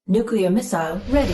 Nuclear missile ready.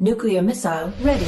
Nuclear missile ready.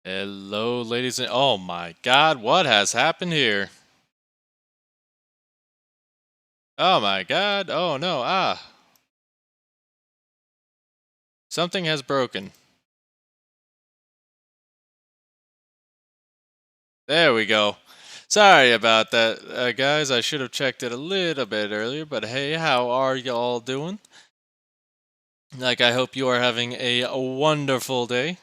Hello, ladies and oh my God, what has happened here? Oh my God, oh no, something has broken. There we go. Sorry about that, guys. I should have checked it a little bit earlier, but hey, how are y'all doing? I hope you are having a wonderful day.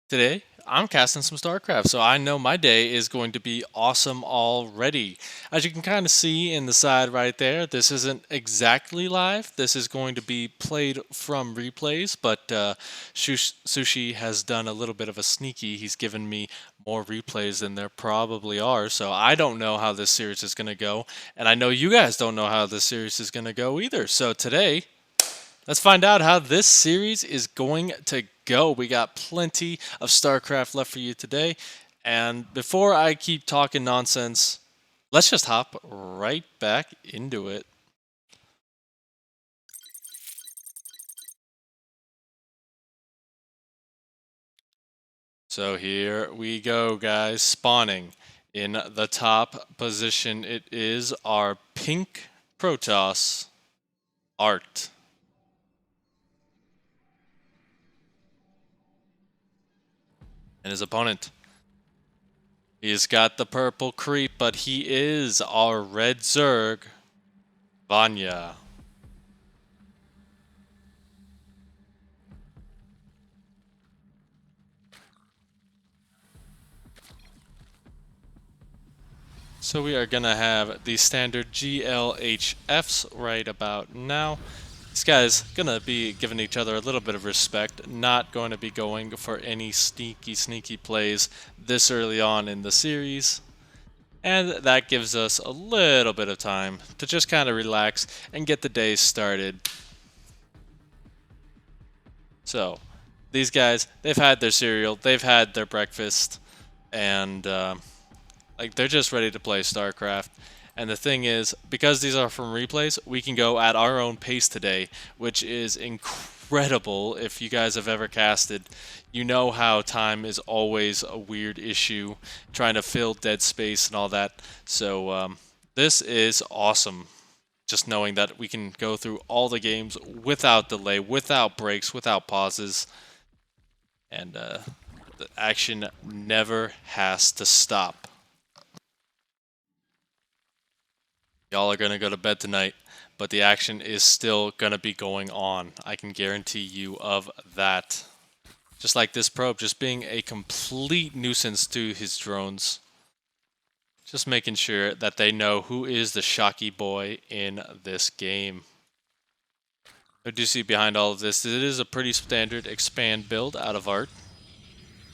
Today, I'm casting some StarCraft, so I know my day is going to be awesome already. As you can kind of see in the side right there, this isn't exactly live. This is going to be played from replays, but Sushi has done a little bit of a sneaky. He's given me more replays than there probably are, so I don't know how this series is going to go, and I know you guys don't know how this series is going to go either. So today, let's find out how this series is going to go. We got plenty of StarCraft left for you today. And before I keep talking nonsense, let's just hop right back into it. So here we go, guys. Spawning in the top position, it is our pink Protoss, ArT. And his opponent, he's got the purple creep, but he is our red Zerg, Vanya. So we are going to have the standard GLHFs right about now. These guys going to be giving each other a little bit of respect, not going to be going for any sneaky plays this early on in the series. And that gives us a little bit of time to just kind of relax and get the day started. So, these guys, they've had their cereal, they've had their breakfast, and they're just ready to play StarCraft. And the thing is, because these are from replays, we can go at our own pace today, which is incredible. If you guys have ever casted, you know how time is always a weird issue, trying to fill dead space and all that. So this is awesome. Just knowing that we can go through all the games without delay, without breaks, without pauses, and the action never has to stop. Y'all are going to go to bed tonight, but the action is still going to be going on. I can guarantee you of that. Just like this probe, just being a complete nuisance to his drones. Just making sure that they know who is the shocky boy in this game. I do see behind all of this, it is a pretty standard expand build out of ArT.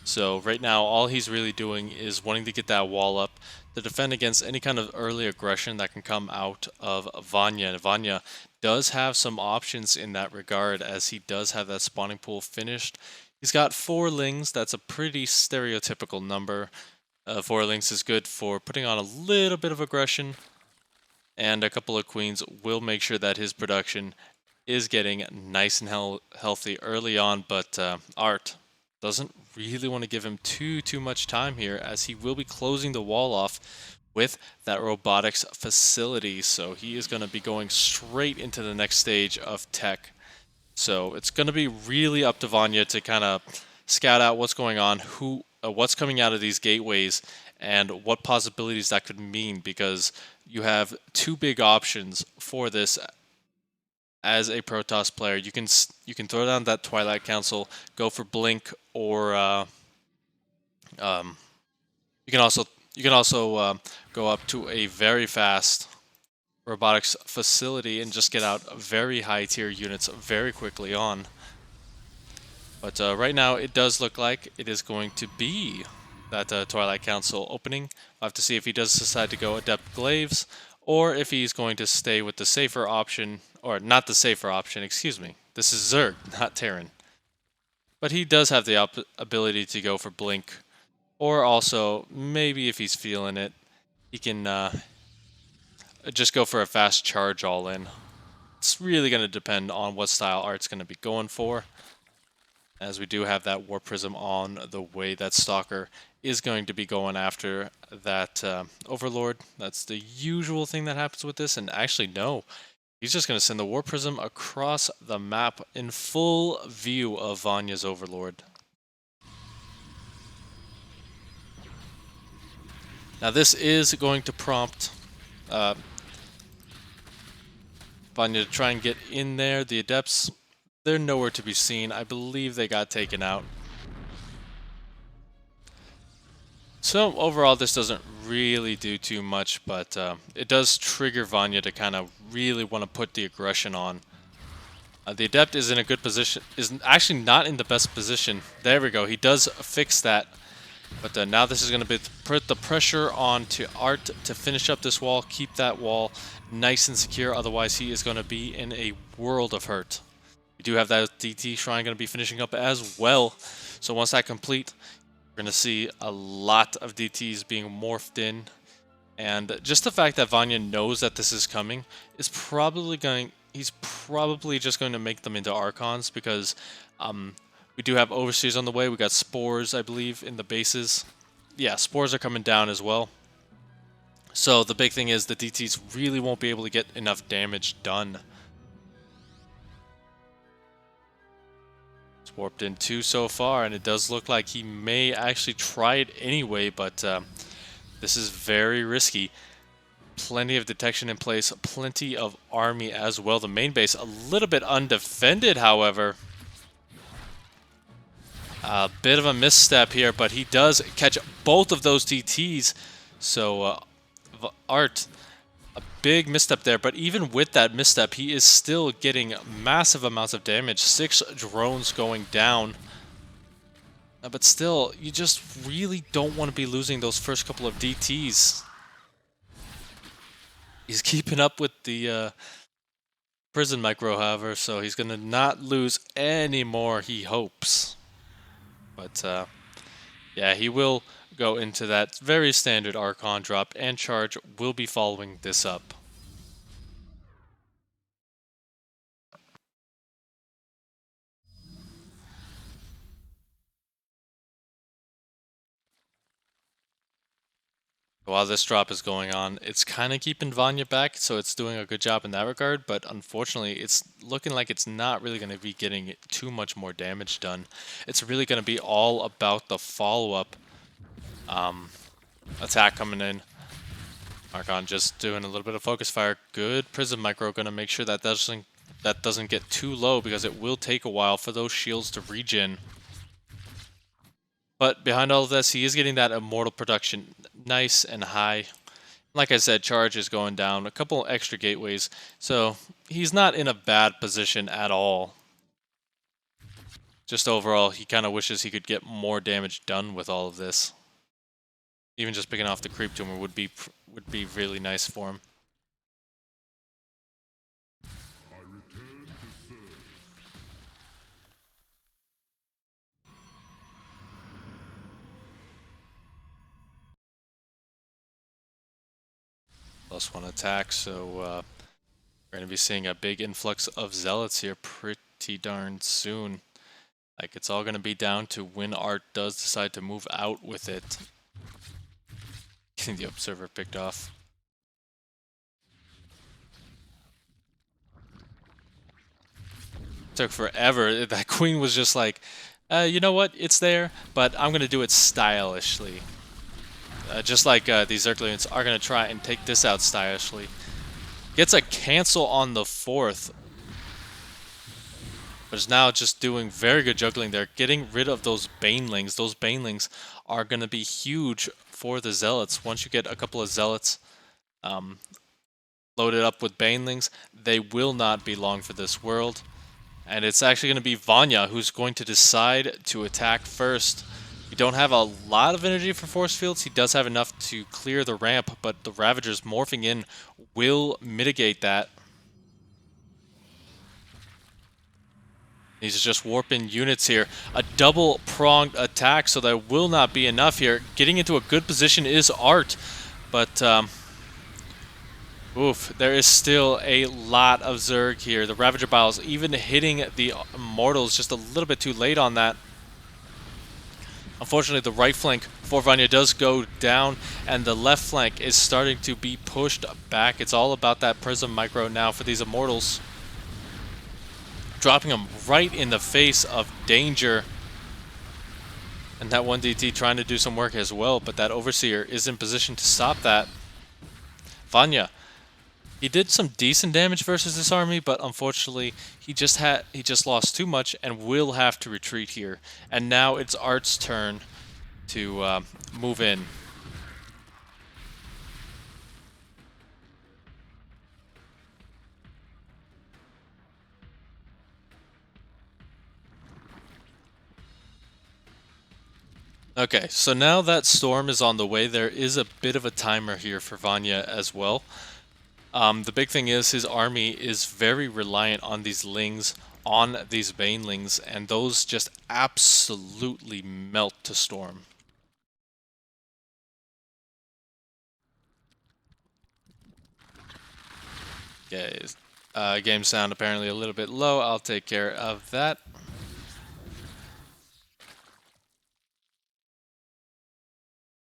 So right now, all he's really doing is wanting to get that wall up to defend against any kind of early aggression that can come out of Vanya. Vanya does have some options in that regard, as he does have that spawning pool finished. He's got 4 lings. That's a pretty stereotypical number. 4 lings is good for putting on a little bit of aggression, and a couple of queens will make sure that his production is getting nice and healthy early on, but ArT doesn't really want to give him too much time here, as he will be closing the wall off with that robotics facility. So he is going to be going straight into the next stage of tech. So it's going to be really up to Vanya to kind of scout out what's going on, what's coming out of these gateways, and what possibilities that could mean, because you have 2 big options for this as a Protoss player. You can throw down that Twilight Council, go for Blink, or um, you can also go up to a very fast robotics facility and just get out very high tier units very quickly on. But right now, it does look like it is going to be that Twilight Council opening. I'll have to see if he does decide to go Adept Glaives, or if he's going to stay with the safer option, or not the safer option, excuse me. This is Zerg, not Terran. But he does have the ability to go for Blink, or also, maybe if he's feeling it, he can just go for a fast charge all in. It's really going to depend on what style ArT's going to be going for. as we do have that War Prism on the way. That Stalker is going to be going after that Overlord. That's the usual thing that happens with this, and actually no. He's just going to send the War Prism across the map in full view of Vanya's Overlord. Now this is going to prompt Vanya to try and get in there. The Adepts, they're nowhere to be seen. I believe they got taken out. So overall, this doesn't really do too much, but it does trigger Vanya to kind of really want to put the aggression on. The Adept is in a good position, is actually not in the best position. There we go, he does fix that. But now this is going to be put the pressure on to ArT to finish up this wall, keep that wall nice and secure, otherwise he is going to be in a world of hurt. We do have that DT Shrine going to be finishing up as well, so once that complete, we're going to see a lot of DTs being morphed in, and just the fact that Vanya knows that this is coming is probably going, he's probably just going to make them into Archons, because we do have Overseers on the way. We got Spores, I believe, in the bases. Yeah, Spores are coming down as well. So the big thing is the DTs really won't be able to get enough damage done. It's warped in 2 so far, and it does look like he may actually try it anyway, but this is very risky. Plenty of detection in place, plenty of army as well. The main base a little bit undefended, however. A bit of a misstep here, but he does catch both of those DTs. So ArT, a big misstep there, but even with that misstep, he is still getting massive amounts of damage. 6 drones going down. But still, you just really don't want to be losing those first couple of DTs. He's keeping up with the prison micro, however, so he's going to not lose any more, he hopes. But yeah, he will go into that very standard Archon drop, and Charge will be following this up. While this drop is going on, it's kind of keeping Vanya back, so it's doing a good job in that regard, but unfortunately it's looking like it's not really going to be getting too much more damage done. It's really going to be all about the follow-up attack coming in. Archon just doing a little bit of focus fire. Good Prism Micro, going to make sure that doesn't get too low, because it will take a while for those shields to regen. But behind all of this, he is getting that Immortal production nice and high. Like I said, Charge is going down, a couple extra gateways, so he's not in a bad position at all. Just overall, he kind of wishes he could get more damage done with all of this. Even just picking off the Creep Tumor would be really nice for him. +1 attack, so we're going to be seeing a big influx of Zealots here pretty darn soon. Like, it's all going to be down to when ArT does decide to move out with it. Getting the Observer picked off. Took forever. That Queen was just like, you know what, it's there, but I'm going to do it stylishly. Just like these Zergalians are going to try and take this out stylishly. Gets a cancel on the 4th. But is now just doing very good juggling there. Getting rid of those Banelings. Those Banelings are going to be huge for the Zealots. Once you get a couple of Zealots loaded up with Banelings, they will not be long for this world. And it's actually going to be Vanya who's going to decide to attack first. You don't have a lot of energy for force fields. He does have enough to clear the ramp, but the Ravagers morphing in will mitigate that. He's just warping units here. A double-pronged attack, so there will not be enough here. Getting into a good position is ArT, but Oof, there is still a lot of Zerg here. The Ravager Biles even hitting the Immortals just a little bit too late on that. Unfortunately, the right flank for Vanya does go down, and the left flank is starting to be pushed back. It's all about that Prism Micro now for these Immortals. Dropping them right in the face of danger. And that 1DT trying to do some work as well, but that Overseer is in position to stop that. Vanya, he did some decent damage versus this army, but unfortunately he just lost too much and will have to retreat here. And now it's ArT's turn to move in. Okay, so now that Storm is on the way, there is a bit of a timer here for Vanya as well. The big thing is his army is very reliant on these Lings, on these Banelings, and those just absolutely melt to Storm. Okay, game sound apparently a little bit low. I'll take care of that.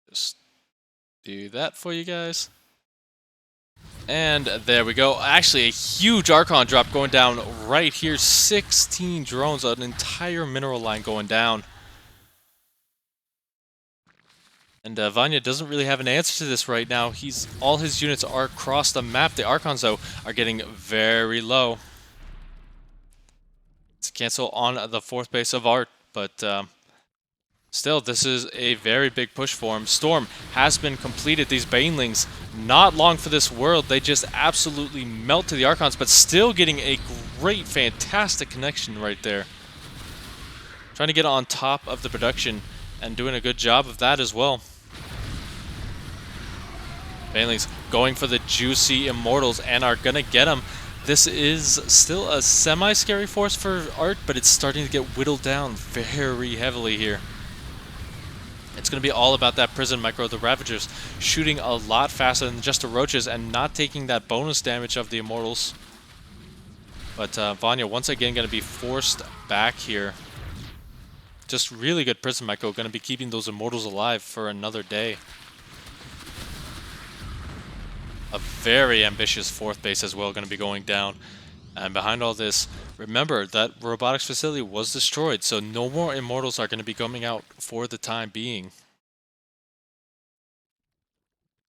Just do that for you guys. And there we go. Actually, a huge Archon drop going down right here. 16 drones, an entire mineral line going down. And Vanya doesn't really have an answer to this right now. All his units are across the map. The Archons, though, are getting very low. It's a cancel on the 4th base of ArT, but still, this is a very big push for him. Storm has been completed. These Banelings, not long for this world. They just absolutely melt to the Archons, but still getting a great, fantastic connection right there. Trying to get on top of the production and doing a good job of that as well. Banelings going for the juicy Immortals and are going to get them. This is still a semi-scary force for ArT, but it's starting to get whittled down very heavily here. It's going to be all about that Prison Micro. The Ravagers shooting a lot faster than just the Roaches and not taking that bonus damage of the Immortals. But Vanya once again going to be forced back here. Just really good Prison Micro, going to be keeping those Immortals alive for another day. A very ambitious 4th base as well going to be going down. And behind all this, remember that robotics facility was destroyed, so no more Immortals are going to be coming out for the time being.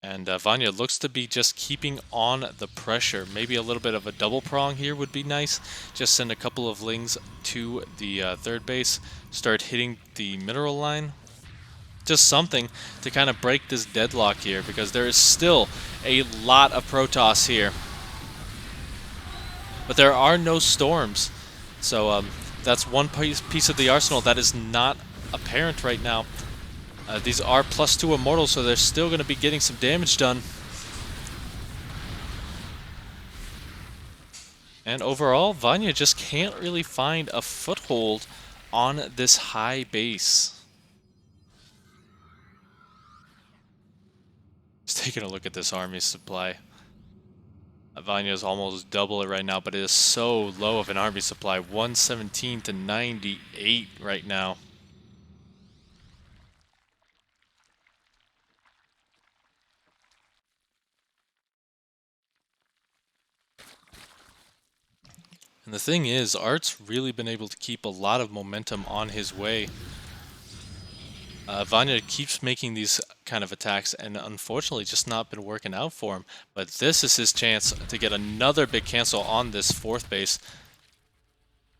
And Vanya looks to be just keeping on the pressure. Maybe a little bit of a double prong here would be nice. Just send a couple of Lings to the 3rd base, start hitting the mineral line. Just something to kind of break this deadlock here, because there is still a lot of Protoss here. But there are no Storms, so that's one piece of the arsenal that is not apparent right now. These are +2 Immortals, so they're still going to be getting some damage done. And overall, Vanya just can't really find a foothold on this high base. Just taking a look at this army supply. Vanya is almost double it right now, but it is so low of an army supply. 117 to 98 right now. And the thing is, ArT's really been able to keep a lot of momentum on his way. Vanya keeps making these kind of attacks and unfortunately just not been working out for him. But this is his chance to get another big cancel on this 4th base.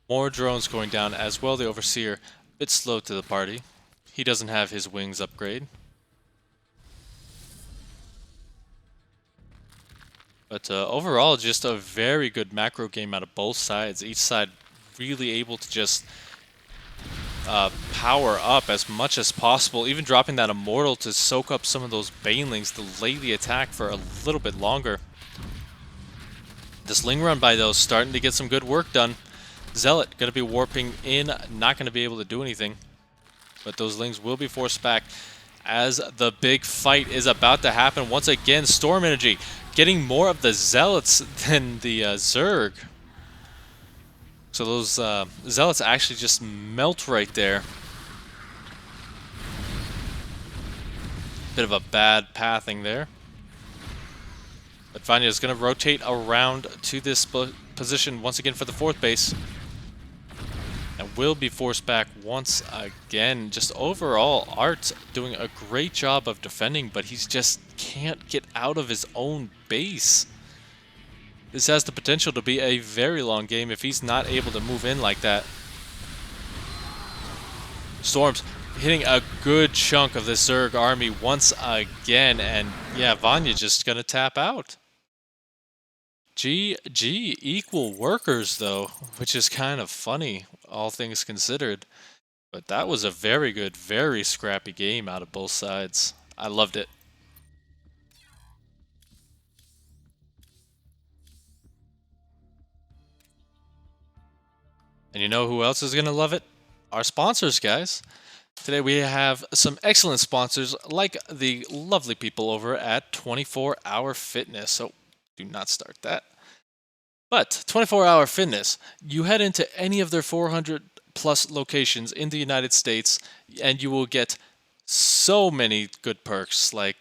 More drones going down as well. The Overseer, a bit slow to the party. He doesn't have his wings upgrade. But overall, just a very good macro game out of both sides. Each side really able to just power up as much as possible, even dropping that Immortal to soak up some of those Banelings, delay the attack for a little bit longer. This Ling run by those starting to get some good work done. Zealot going to be warping in, not going to be able to do anything. But those Lings will be forced back as the big fight is about to happen. Once again, Storm Energy getting more of the Zealots than the Zerg. So those Zealots actually just melt right there. Bit of a bad pathing there. But Vanya is going to rotate around to this position once again for the 4th base. And will be forced back once again. Just overall, ArT doing a great job of defending, but he just can't get out of his own base. This has the potential to be a very long game if he's not able to move in like that. Storms hitting a good chunk of the Zerg army once again, and yeah, Vanya just gonna tap out. GG, equal workers though, which is kind of funny, all things considered. But that was a very good, very scrappy game out of both sides. I loved it. And you know who else is going to love it? Our sponsors, guys. Today we have some excellent sponsors like the lovely people over at 24 Hour Fitness. So do not start that. But 24 Hour Fitness, you head into any of their 400 plus locations in the United States and you will get so many good perks. Like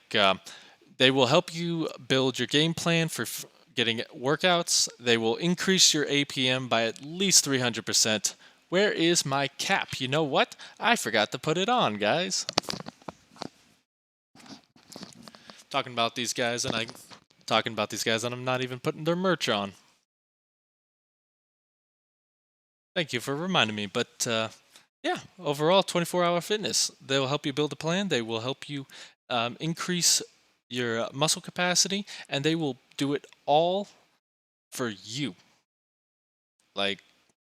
they will help you build your game plan for getting workouts. They will increase your APM by at least 300%. Where is my cap? You know what? I forgot to put it on, guys. Talking about these guys, and I'm not even putting their merch on. Thank you for reminding me. But yeah, overall, 24-hour fitness. They will help you build a plan. They will help you increase your muscle capacity, and they will do it all for you. Like,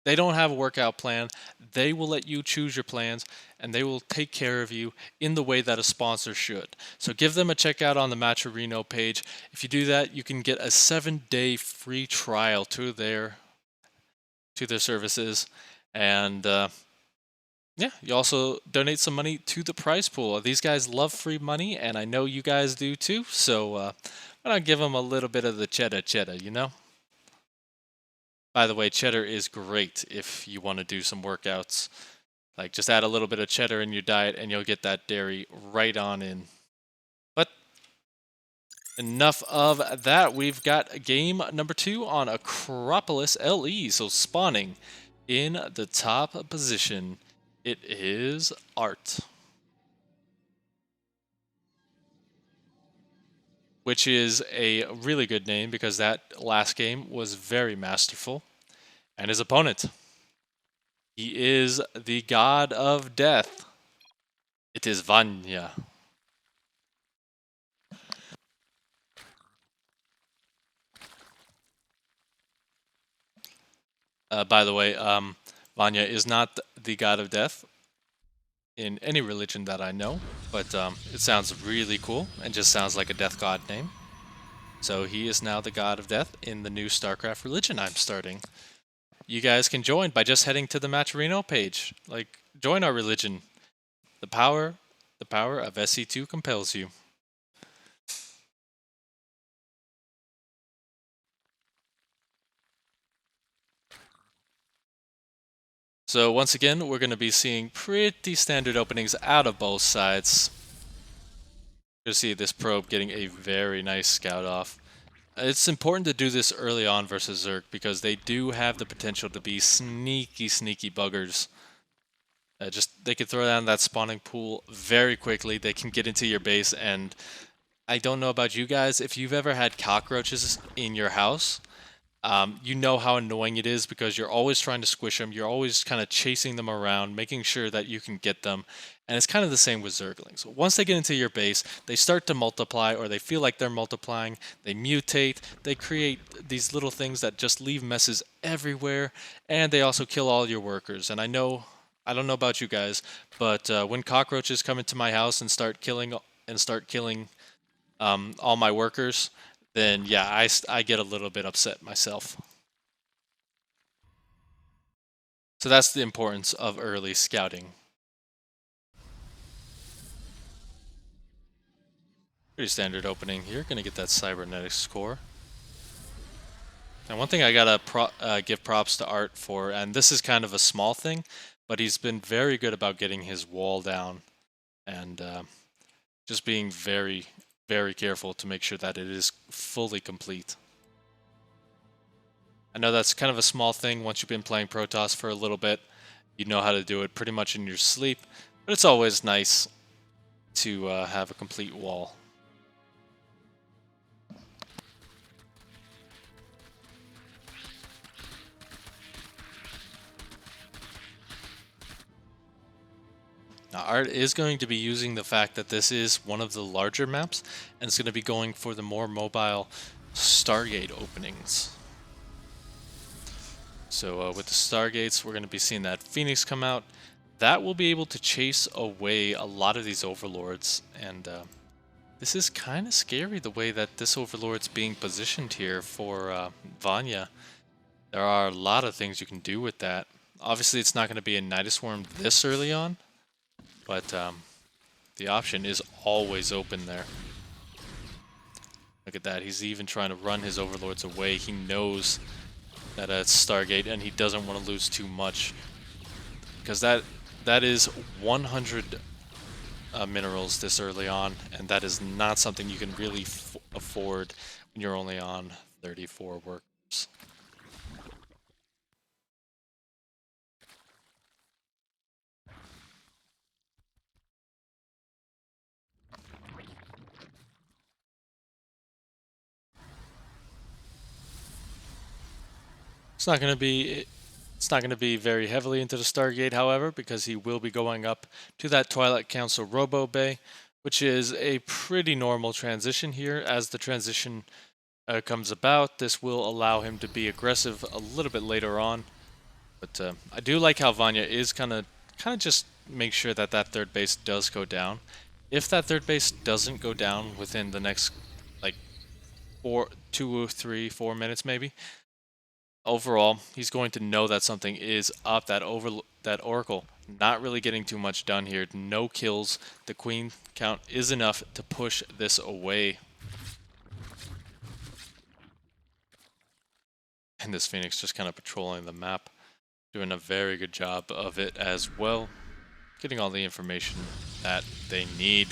they don't have a workout plan. They will let you choose your plans, and they will take care of you in the way that a sponsor should. So give them a check out on the Matcherino page. If you do that, you can get a 7-day free trial to their services, and yeah, you also donate some money to the prize pool. These guys love free money, and I know you guys do too. So why not give them a little bit of the cheddar, you know? By the way, cheddar is great if you want to do some workouts. Like, just add a little bit of cheddar in your diet and you'll get that dairy right on in. But enough of that. We've got game number 2 on Acropolis LE. So spawning in the top position, it is ArT. Which is a really good name because that last game was very masterful. And his opponent, he is the god of death. It is Vanya. By the way, Vanya is not the god of death in any religion that I know, but it sounds really cool and just sounds like a death god name. So he is now the god of death in the new StarCraft religion I'm starting. You guys can join by just heading to the Matcherino page. Like, join our religion. The power of SC2 compels you. So once again, we're going to be seeing pretty standard openings out of both sides. You'll see this probe getting a very nice scout off. It's important to do this early on versus Zerg because they do have the potential to be sneaky buggers. They can throw down that spawning pool very quickly. They can get into your base, and I don't know about you guys, if you've ever had cockroaches in your house, you know how annoying it is because you're always trying to squish them. You're always kind of chasing them around, making sure that you can get them. And it's kind of the same with Zerglings. Once they get into your base, they start to multiply, or they feel like they're multiplying. They mutate. They create these little things that just leave messes everywhere. And they also kill all your workers. And I don't know about you guys, but when cockroaches come into my house and start killing all my workers, then yeah, I get a little bit upset myself. So that's the importance of early scouting. Pretty standard opening here. Gonna get that cybernetics core. And one thing I gotta give props to ArT for, and this is kind of a small thing, but he's been very good about getting his wall down and just being very, very careful to make sure that it is fully complete. I know that's kind of a small thing. Once you've been playing Protoss for a little bit, you know how to do it pretty much in your sleep, but it's always nice to have a complete wall. Now, ArT is going to be using the fact that this is one of the larger maps, and it's going to be going for the more mobile Stargate openings. So with the Stargates, we're going to be seeing that Phoenix come out. That will be able to chase away a lot of these Overlords, and this is kind of scary the way that this Overlord's being positioned here for Vanya. There are a lot of things you can do with that. Obviously, it's not going to be a Nidus Swarm this early on, but the option is always open there. Look at that. He's even trying to run his Overlords away. He knows that it's Stargate, and he doesn't want to lose too much. Because that is 100 minerals this early on, and that is not something you can really afford when you're only on 34 workers. It's not going to be very heavily into the Stargate, however, because he will be going up to that Twilight Council Robo Bay, which is a pretty normal transition here. As the transition comes about, this will allow him to be aggressive a little bit later on. But I do like how Vanya is kind of just make sure that that third base does go down. If that third base doesn't go down within the next like 2 or 3, 4 minutes maybe, overall, he's going to know that something is up. That Oracle not really getting too much done here. No kills. The Queen count is enough to push this away. And this Phoenix just kind of patrolling the map, doing a very good job of it as well. Getting all the information that they need.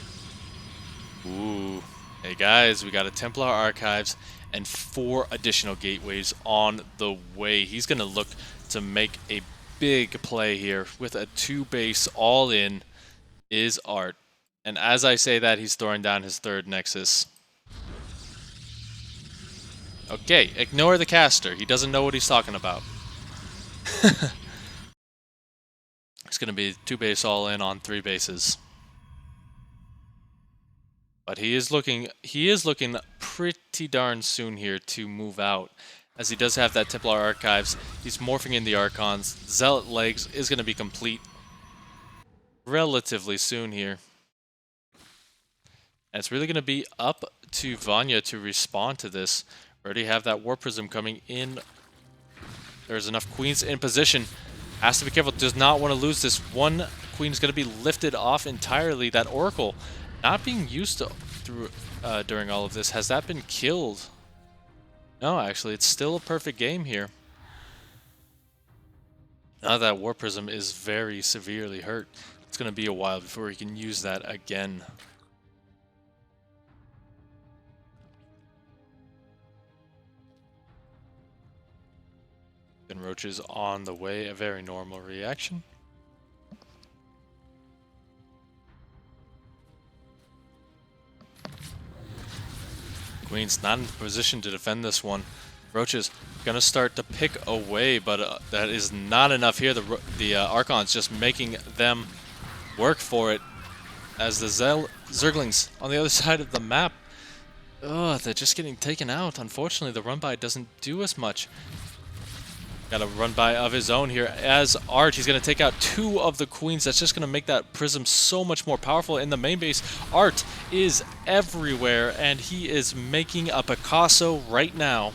Ooh. Hey guys, we got a Templar Archives and 4 additional gateways on the way. He's going to look to make a big play here with a 2-base all-in is ArT. And as I say that, he's throwing down his 3rd Nexus. Okay, ignore the caster. He doesn't know what he's talking about. It's going to be 2-base all-in on 3 bases. But he is looking pretty darn soon here to move out, as he does have that Templar Archives. He's morphing in the Archons. Zealot Legs is going to be complete relatively soon here. And it's really going to be up to Vanya to respond to this. We already have that War Prism coming in. There's enough Queens in position. Has to be careful. Does not want to lose this. One Queen is going to be lifted off entirely. That Oracle not being used to during all of this. Has that been killed? No, actually, it's still a perfect game here. Now that War Prism is very severely hurt, it's going to be a while before he can use that again. Then Roach is on the way, a very normal reaction. Queen's not in position to defend this one. Roach is going to start to pick away, but that is not enough here. The Archon's just making them work for it, as the Zerglings on the other side of the map, they're just getting taken out. Unfortunately, the run-by doesn't do as much. Got a run-by of his own here as ArT. He's going to take out 2 of the Queens. That's just going to make that Prism so much more powerful in the main base. ArT is everywhere, and he is making a Picasso right now.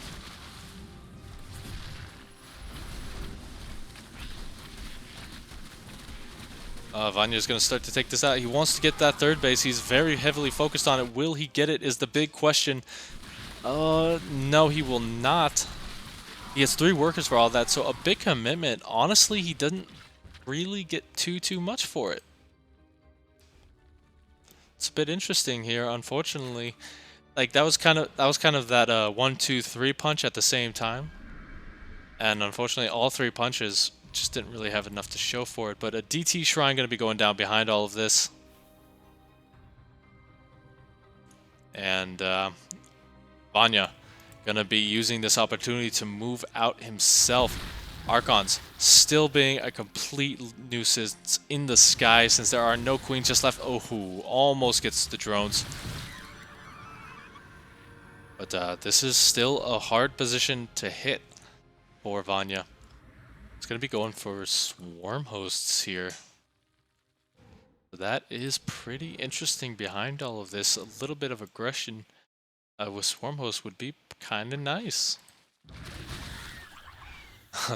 Vanya's going to start to take this out. He wants to get that third base. He's very heavily focused on it. Will he get it is the big question. No, he will not. He has 3 workers for all that, so a big commitment. Honestly, he doesn't really get too much for it. It's a bit interesting here, unfortunately. Like that was kind of that 1, 2, 3 punch at the same time. And unfortunately, all 3 punches just didn't really have enough to show for it. But a DT Shrine going to be going down behind all of this. And Vanya going to be using this opportunity to move out himself. Archons still being a complete nuisance in the sky since there are no queens just left. Oh, almost gets the drones. But this is still a hard position to hit for Vanya. It's going to be going for swarm hosts here. So that is pretty interesting behind all of this. A little bit of aggression with swarm hosts would be kind of nice.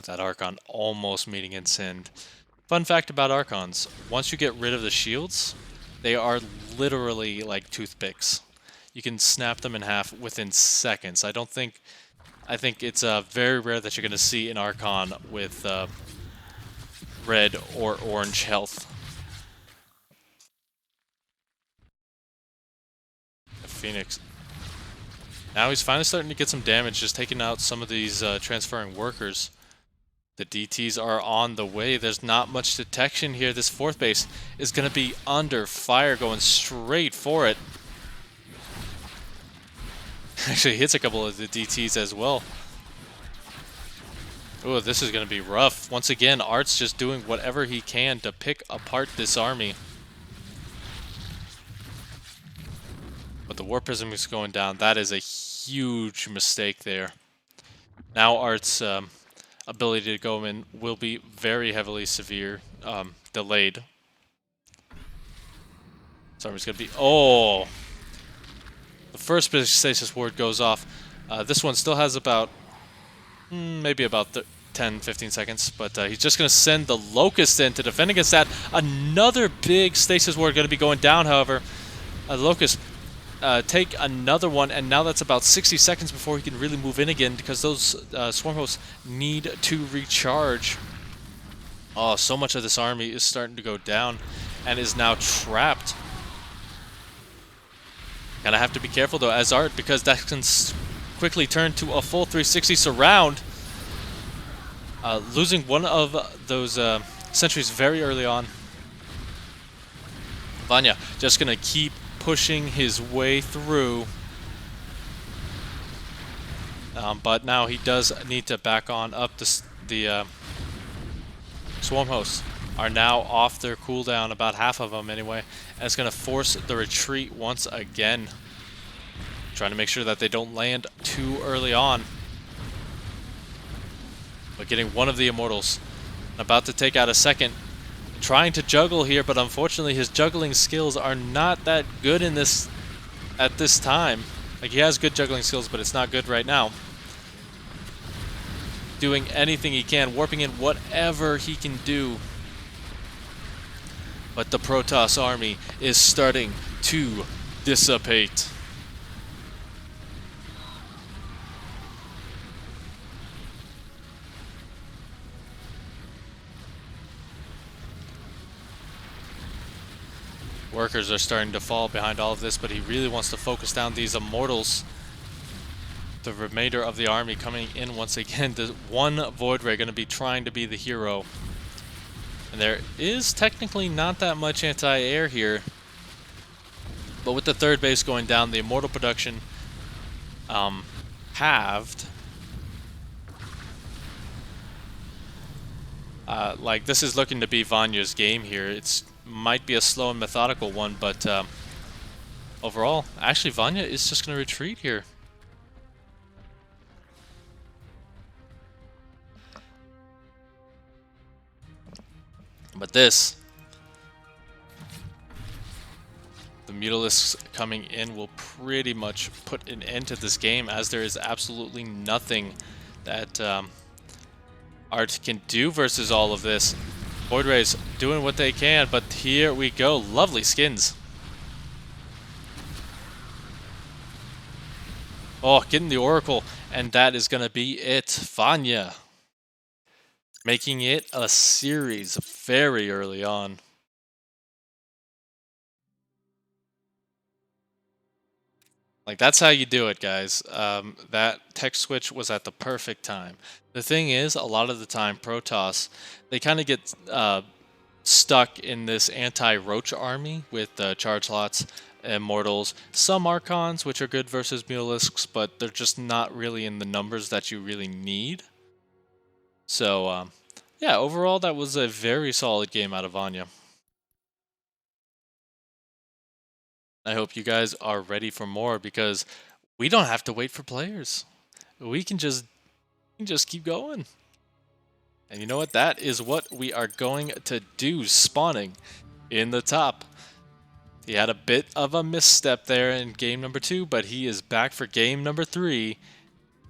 That Archon almost meeting Incendied. Fun fact about Archons, once you get rid of the shields, they are literally like toothpicks. You can snap them in half within seconds. I think it's very rare that you're going to see an Archon with red or orange health. Phoenix. Now he's finally starting to get some damage, just taking out some of these transferring workers. The DTs are on the way. There's not much detection here. This 4th base is going to be under fire, going straight for it. Actually hits a couple of the DTs as well. Oh, this is going to be rough. Once again, ArT's just doing whatever he can to pick apart this army. But the Warp Prism is going down. That is a huge mistake there. Now ArT's ability to go in will be very heavily delayed. So he's going to be... Oh! The first stasis ward goes off. This one still has about... maybe about 10-15 seconds. But he's just going to send the Locust in to defend against that. Another big stasis ward going to be going down, however. Locust... take another one, and now that's about 60 seconds before he can really move in again because those swarm hosts need to recharge. Oh, so much of this army is starting to go down and is now trapped. Gonna have to be careful though as ArT because that can quickly turn to a full 360 surround. Losing one of those sentries very early on. Vanya just gonna keep pushing his way through, but now he does need to back on up. The swarm hosts are now off their cooldown, about half of them anyway, and it's going to force the retreat once again, trying to make sure that they don't land too early on. But getting one of the immortals, about to take out a second. Trying to juggle here, but unfortunately his juggling skills are not that good in this at this time. Like, he has good juggling skills, but it's not good right now. Doing anything he can, warping in whatever he can do. But the Protoss army is starting to dissipate. Workers are starting to fall behind all of this, but he really wants to focus down these immortals. The remainder of the army coming in once again. The one Void Ray going to be trying to be the hero. And there is technically not that much anti-air here. But with the 3rd base going down, the immortal production halved. Like, this is looking to be Vanya's game here. It's might be a slow and methodical one, but overall, actually Vanya is just going to retreat here. But this, the Mutalisks coming in will pretty much put an end to this game, as there is absolutely nothing that ArT can do versus all of this. Void Rays doing what they can, but here we go. Lovely skins. Oh, getting the Oracle, and that is going to be it. Vanya making it a series very early on. Like, that's how you do it, guys. That tech switch was at the perfect time. The thing is, a lot of the time, Protoss, they kind of get stuck in this anti-roach army with charge lots, immortals, some archons, which are good versus mulisks, but they're just not really in the numbers that you really need. So, yeah, overall, that was a very solid game out of Vanya. I hope you guys are ready for more because we don't have to wait for players. We can just keep going. And you know what? That is what we are going to do, spawning in the top. He had a bit of a misstep there in game number 2, but he is back for game number 3.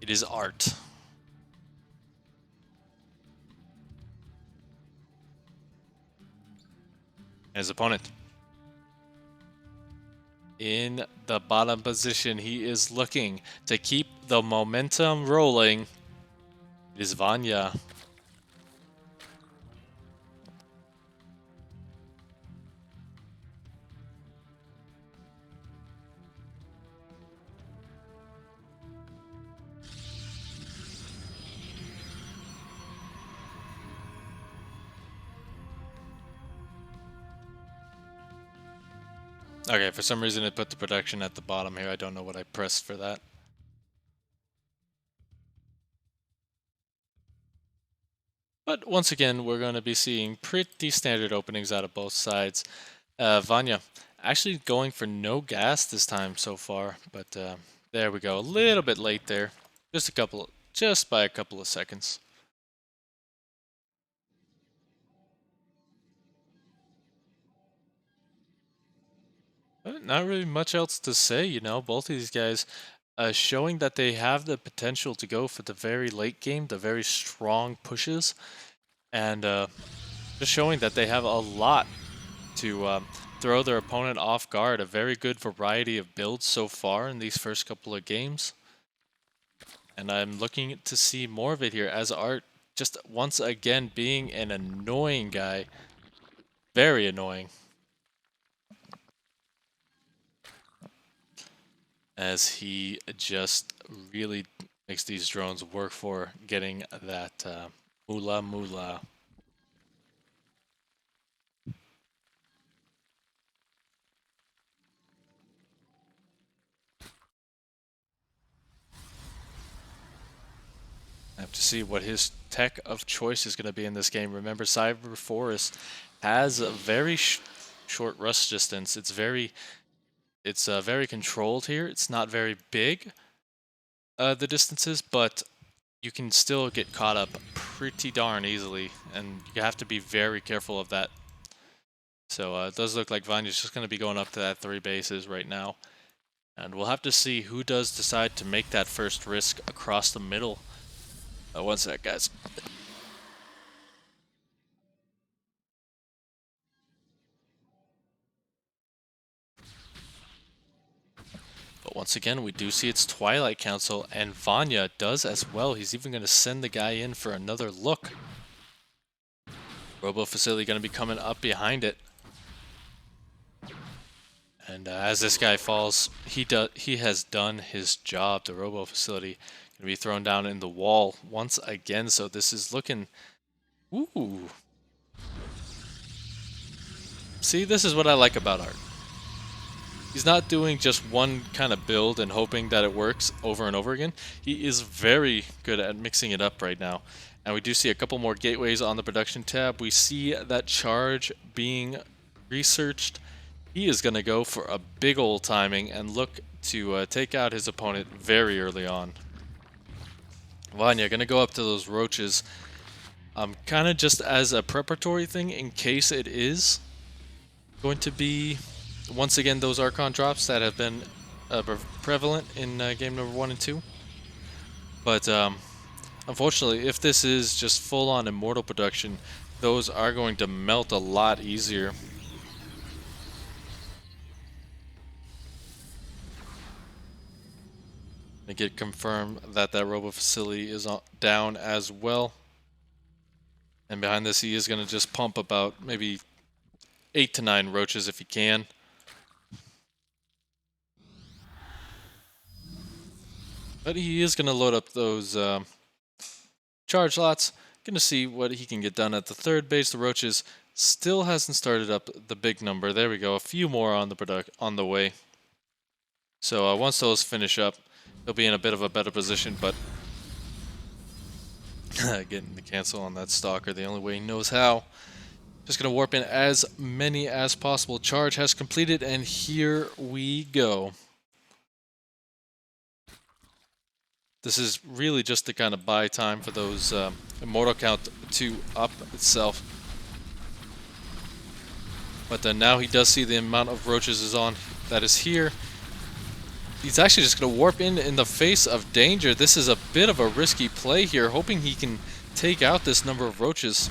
It is ArT. His opponent. In the bottom position, he is looking to keep the momentum rolling. It is Vanya. Okay, for some reason it put the production at the bottom here. I don't know what I pressed for that. But once again, we're going to be seeing pretty standard openings out of both sides. Vanya actually going for no gas this time so far, but there we go. A little bit late there. Just by a couple of seconds. But not really much else to say, you know. Both of these guys showing that they have the potential to go for the very late game, the very strong pushes, and just showing that they have a lot to throw their opponent off guard. A very good variety of builds so far in these first couple of games. And I'm looking to see more of it here as ArT just once again being an annoying guy. Very annoying. As he just really makes these drones work for getting that moolah. I have to see what his tech of choice is going to be in this game. Remember, Cyber Forest has a very short rust distance. It's very controlled here. It's not very big, the distances, but you can still get caught up pretty darn easily, and you have to be very careful of that. So it does look like Vanya's just going to be going up to that 3 bases right now. And we'll have to see who does decide to make that first risk across the middle. One sec, guys. But once again, we do see it's Twilight Council, and Vanya does as well. He's even going to send the guy in for another look. Robo Facility going to be coming up behind it. And as this guy falls, he has done his job. The Robo Facility going to be thrown down in the wall once again. So this is looking... Ooh. See, this is what I like about ArT. He's not doing just one kind of build and hoping that it works over and over again. He is very good at mixing it up right now. And we do see a couple more gateways on the production tab. We see that charge being researched. He is going to go for a big old timing and look to take out his opponent very early on. Vanya going to go up to those roaches, kind of just as a preparatory thing in case it is going to be, once again, those Archon drops that have been prevalent in game number 1 and 2. But unfortunately, if this is just full-on Immortal production, those are going to melt a lot easier. To get confirmed that that robo facility is down as well. And behind this, he is going to just pump about maybe 8 to 9 roaches if he can. But he is going to load up those charge lots. Going to see what he can get done at the third base. The roaches still hasn't started up the big number. There we go. A few more on the way. So once those finish up, he'll be in a bit of a better position. But getting the cancel on that stalker the only way he knows how. Just going to warp in as many as possible. Charge has completed, and here we go. This is really just to kind of buy time for those immortal count to up itself. But now he does see the amount of roaches that is here. He's actually just going to warp in the face of danger. This is a bit of a risky play here, hoping he can take out this number of roaches.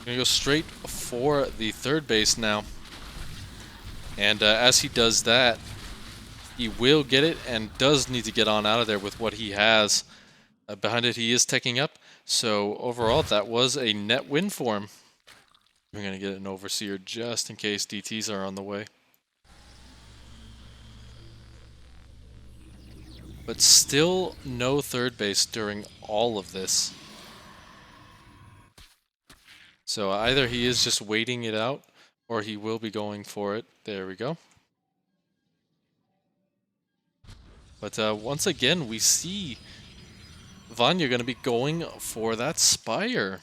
Gonna go straight for the third base now. And as he does that, he will get it and does need to get on out of there with what he has. Behind it, he is teching up. So overall, that was a net win for him. We're going to get an overseer just in case DTs are on the way. But still no third base during all of this. So either he is just waiting it out, or he will be going for it. There we go. But once again, we see Vanya going to be going for that Spire.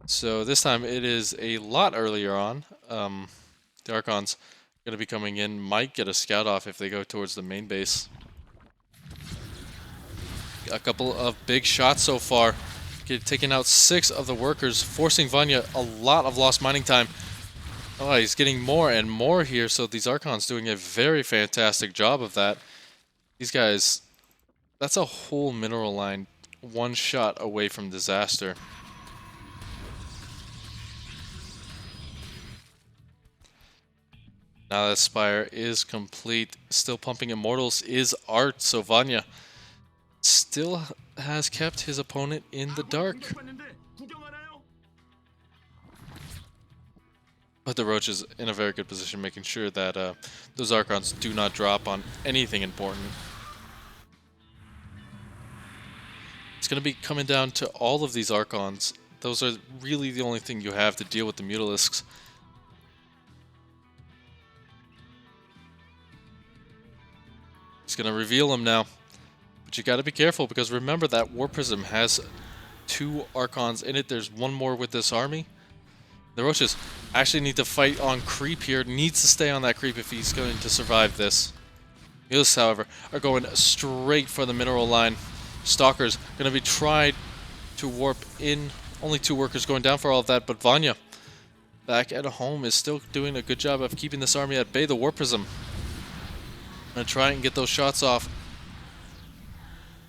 So this time it is a lot earlier on. The Archon's going to be coming in. Might get a scout off if they go towards the main base. A couple of big shots so far. Taking out 6 of the workers, forcing Vanya a lot of lost mining time. Oh, he's getting more and more here, so these Archons doing a very fantastic job of that. These guys, that's a whole mineral line, one shot away from disaster. Now that Spire is complete, still pumping Immortals is ArT, so Vanya still has kept his opponent in the dark. But the Roach is in a very good position, making sure that those Archons do not drop on anything important. It's going to be coming down to all of these Archons. Those are really the only thing you have to deal with the Mutalisks. He's going to reveal them now. But you got to be careful, because remember that War Prism has 2 Archons in it. There's one more with this army. The Roaches actually need to fight on creep here. Needs to stay on that creep if he's going to survive this. Mutalisks, however, are going straight for the mineral line. Stalkers going to be tried to warp in. Only 2 workers going down for all of that, but Vanya back at home is still doing a good job of keeping this army at bay. The War Prism going to try and get those shots off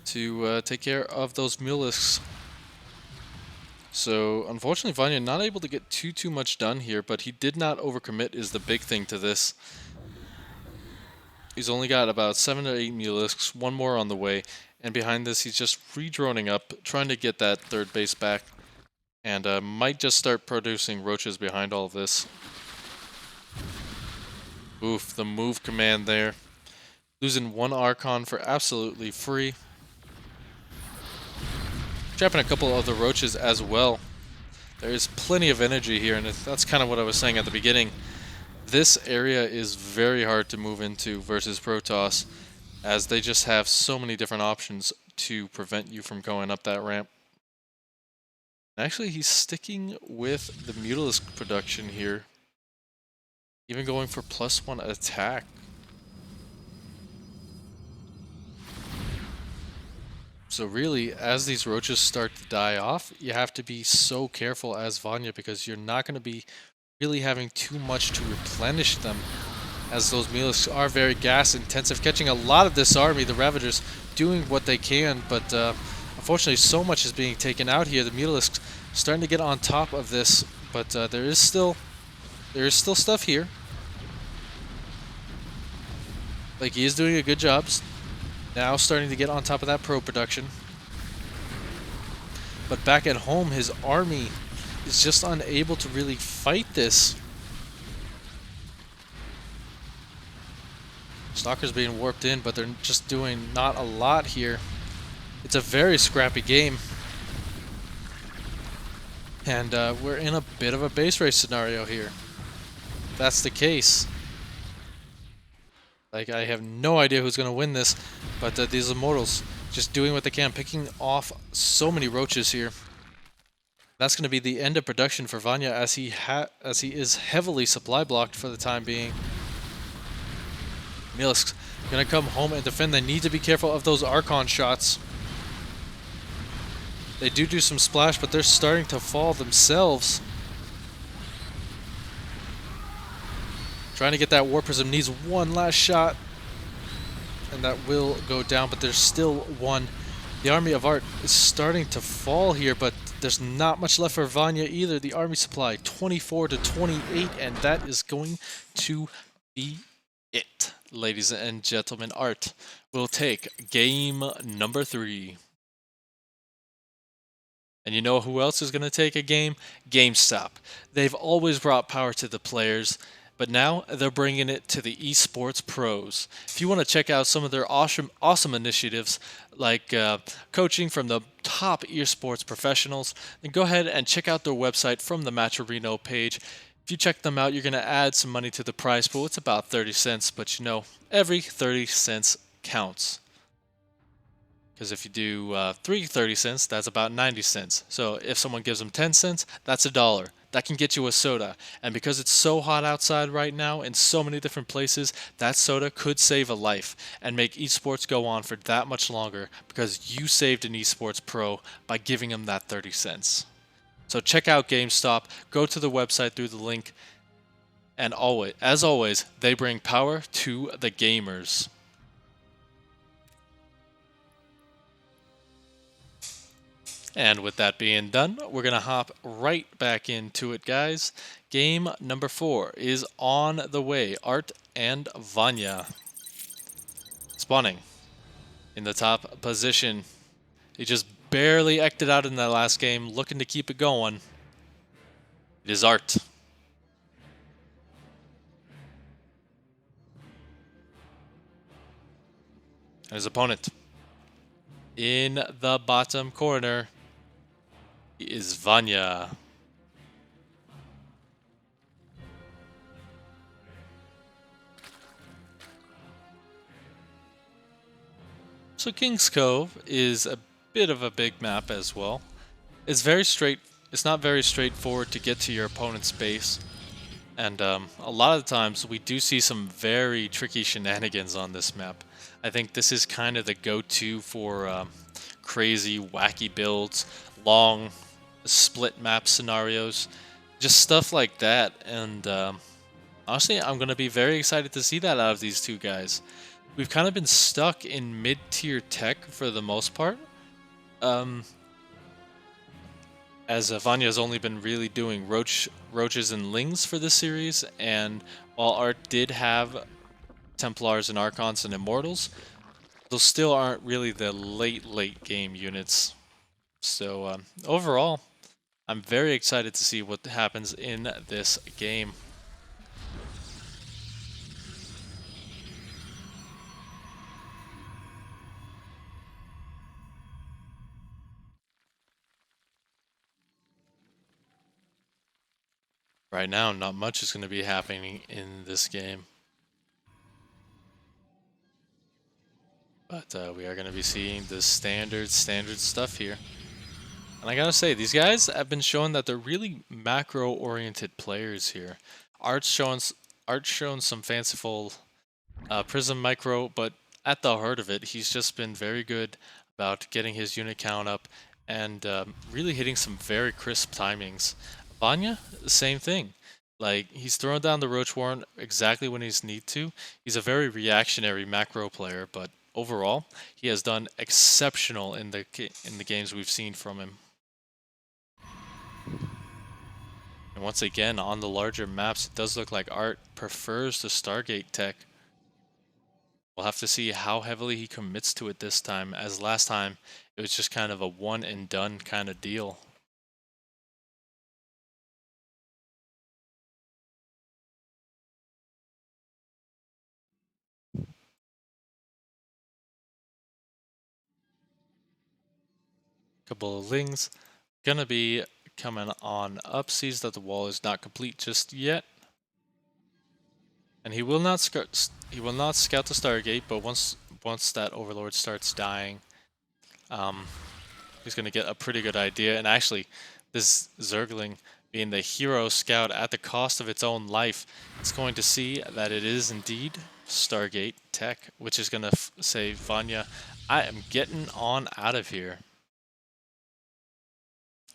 to take care of those Mutalisks. So, unfortunately, Vanya not able to get too much done here, but he did not overcommit is the big thing to this. He's only got about 7 or 8 Mutalisks, 1 more on the way, and behind this he's just re-droning up, trying to get that third base back, and might just start producing Roaches behind all of this. Oof, the move command there. Losing 1 Archon for absolutely free. Trapping a couple of the Roaches as well. There is plenty of energy here, and that's kind of what I was saying at the beginning. This area is very hard to move into versus Protoss, as they just have so many different options to prevent you from going up that ramp. Actually, he's sticking with the Mutalisk production here, even going for +1 attack. So really, as these Roaches start to die off, you have to be so careful as Vanya, because you're not going to be really having too much to replenish them as those Melees are very gas intensive, catching a lot of this army. The Ravagers doing what they can, but unfortunately so much is being taken out here. The Melees starting to get on top of this, but there is still stuff here. Like, he is doing a good job. Now starting to get on top of that pro production. But back at home, his army is just unable to really fight this. Stalker's being warped in, but they're just doing not a lot here. It's a very scrappy game. And we're in a bit of a base race scenario here. That's the case. Like, I have no idea who's going to win this, but these Immortals just doing what they can, picking off so many roaches here. That's going to be the end of production for Vanya, as he is heavily supply blocked for the time being. Melees going to come home and defend. They need to be careful of those Archon shots. They do some splash, but they're starting to fall themselves. Trying to get that War Prism, needs one last shot, and that will go down, but there's still one. The army of ArT is starting to fall here, but there's not much left for Vanya either. The army supply 24 to 28, and that is going to be it. Ladies and gentlemen, ArT will take game number 3. And you know who else is going to take a game? GameStop. They've always brought power to the players, but now they're bringing it to the esports pros. If you want to check out some of their awesome initiatives, like coaching from the top esports professionals, then go ahead and check out their website from the Matcherino page. If you check them out, you're going to add some money to the prize pool. It's about 30 cents, but you know, every 30 cents counts. Because if you do 3 30 cents, that's about 90 cents. So if someone gives them 10 cents, that's $1. That can get you a soda. And because it's so hot outside right now in so many different places, that soda could save a life and make esports go on for that much longer, because you saved an esports pro by giving them that 30 cents. So check out GameStop, go to the website through the link, and always, as always, they bring power to the gamers. And with that being done, we're going to hop right back into it, guys. Game number 4 is on the way. ArT and Vanya. Spawning in the top position. He just barely acted out in that last game, looking to keep it going. It is ArT. And his opponent in the bottom corner is Vanya. So King's Cove is a bit of a big map as well. It's not very straightforward to get to your opponent's base. And a lot of the times we do see some very tricky shenanigans on this map. I think this is kind of the go-to for crazy, wacky builds, long split map scenarios, just stuff like that. And honestly, I'm going to be very excited to see that out of these two guys. We've kind of been stuck in mid-tier tech for the most part. As Vanya's only been really doing roaches and lings for this series, and while ArT did have Templars and Archons and Immortals, those still aren't really the late game units. So overall, I'm very excited to see what happens in this game. Right now, not much is going to be happening in this game. But we are going to be seeing the standard stuff here. And I gotta say, these guys have been showing that they're really macro-oriented players here. ArT's shown some fanciful Prism micro, but at the heart of it, he's just been very good about getting his unit count up and really hitting some very crisp timings. Vanya, the same thing. Like, he's throwing down the Roach Warren exactly when he's need to. He's a very reactionary macro player, but overall, he has done exceptional in the games we've seen from him. And once again, on the larger maps, it does look like ArT prefers the Stargate tech. We'll have to see how heavily he commits to it this time, as last time it was just kind of a one and done kind of deal. Couple of Lings gonna be coming on up, sees that the wall is not complete just yet. And he will not scout the Stargate, but once that Overlord starts dying, he's gonna get a pretty good idea. And actually, this Zergling being the hero scout at the cost of its own life, it's going to see that it is indeed Stargate tech, which is gonna say, Vanya, I am getting on out of here.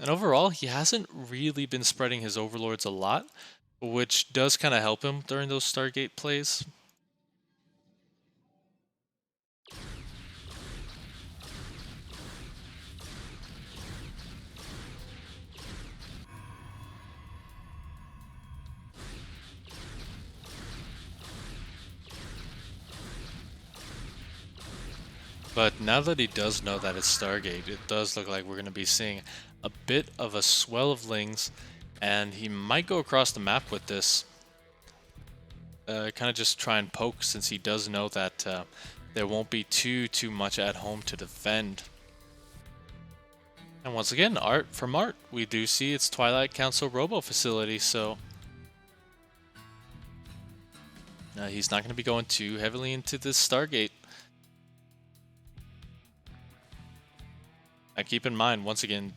And overall, he hasn't really been spreading his overlords a lot, which does kind of help him during those Stargate plays. But now that he does know that it's Stargate, it does look like we're going to be seeing a bit of a swell of Lings, and he might go across the map with this. Kind of just try and poke, since he does know that there won't be too much at home to defend. And once again, from ArT, we do see its Twilight Council Robo facility, so he's not going to be going too heavily into this Stargate. And keep in mind, once again,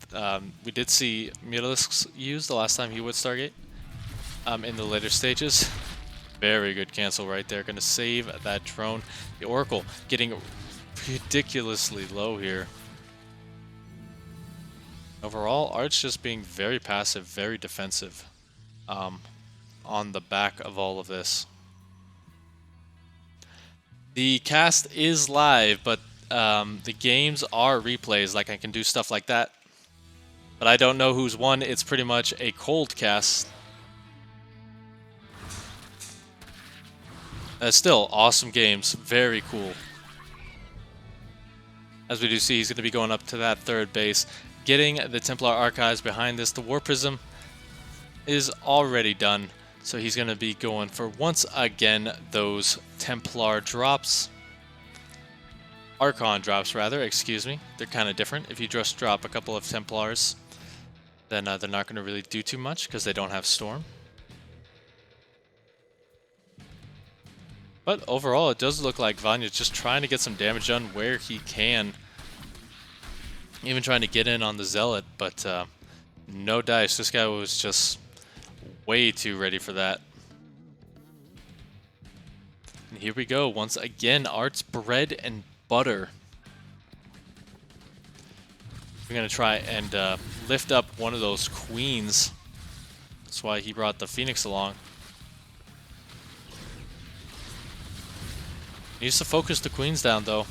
we did see Mutalisks used the last time he would Stargate in the later stages. Very good cancel right there. Going to save that drone. The Oracle getting ridiculously low here. Overall, ArT's just being very passive, very defensive on the back of all of this. The cast is live, but the games are replays. Like, I can do stuff like that. But I don't know who's won. It's pretty much a cold cast. Still, awesome games. Very cool. As we do see, he's going to be going up to that third base. Getting the Templar Archives behind this. The War Prism is already done. So he's going to be going for, once again, those Templar drops. Archon drops, rather. Excuse me. They're kind of different. If you just drop a couple of Templars, then they're not going to really do too much because they don't have Storm. But overall, it does look like Vanya's just trying to get some damage done where he can. Even trying to get in on the Zealot, but no dice. This guy was just way too ready for that. And here we go. Once again, ArT's bread and butter. We're going to try and lift up one of those queens. That's why he brought the Phoenix along. He needs to focus the queens down, though.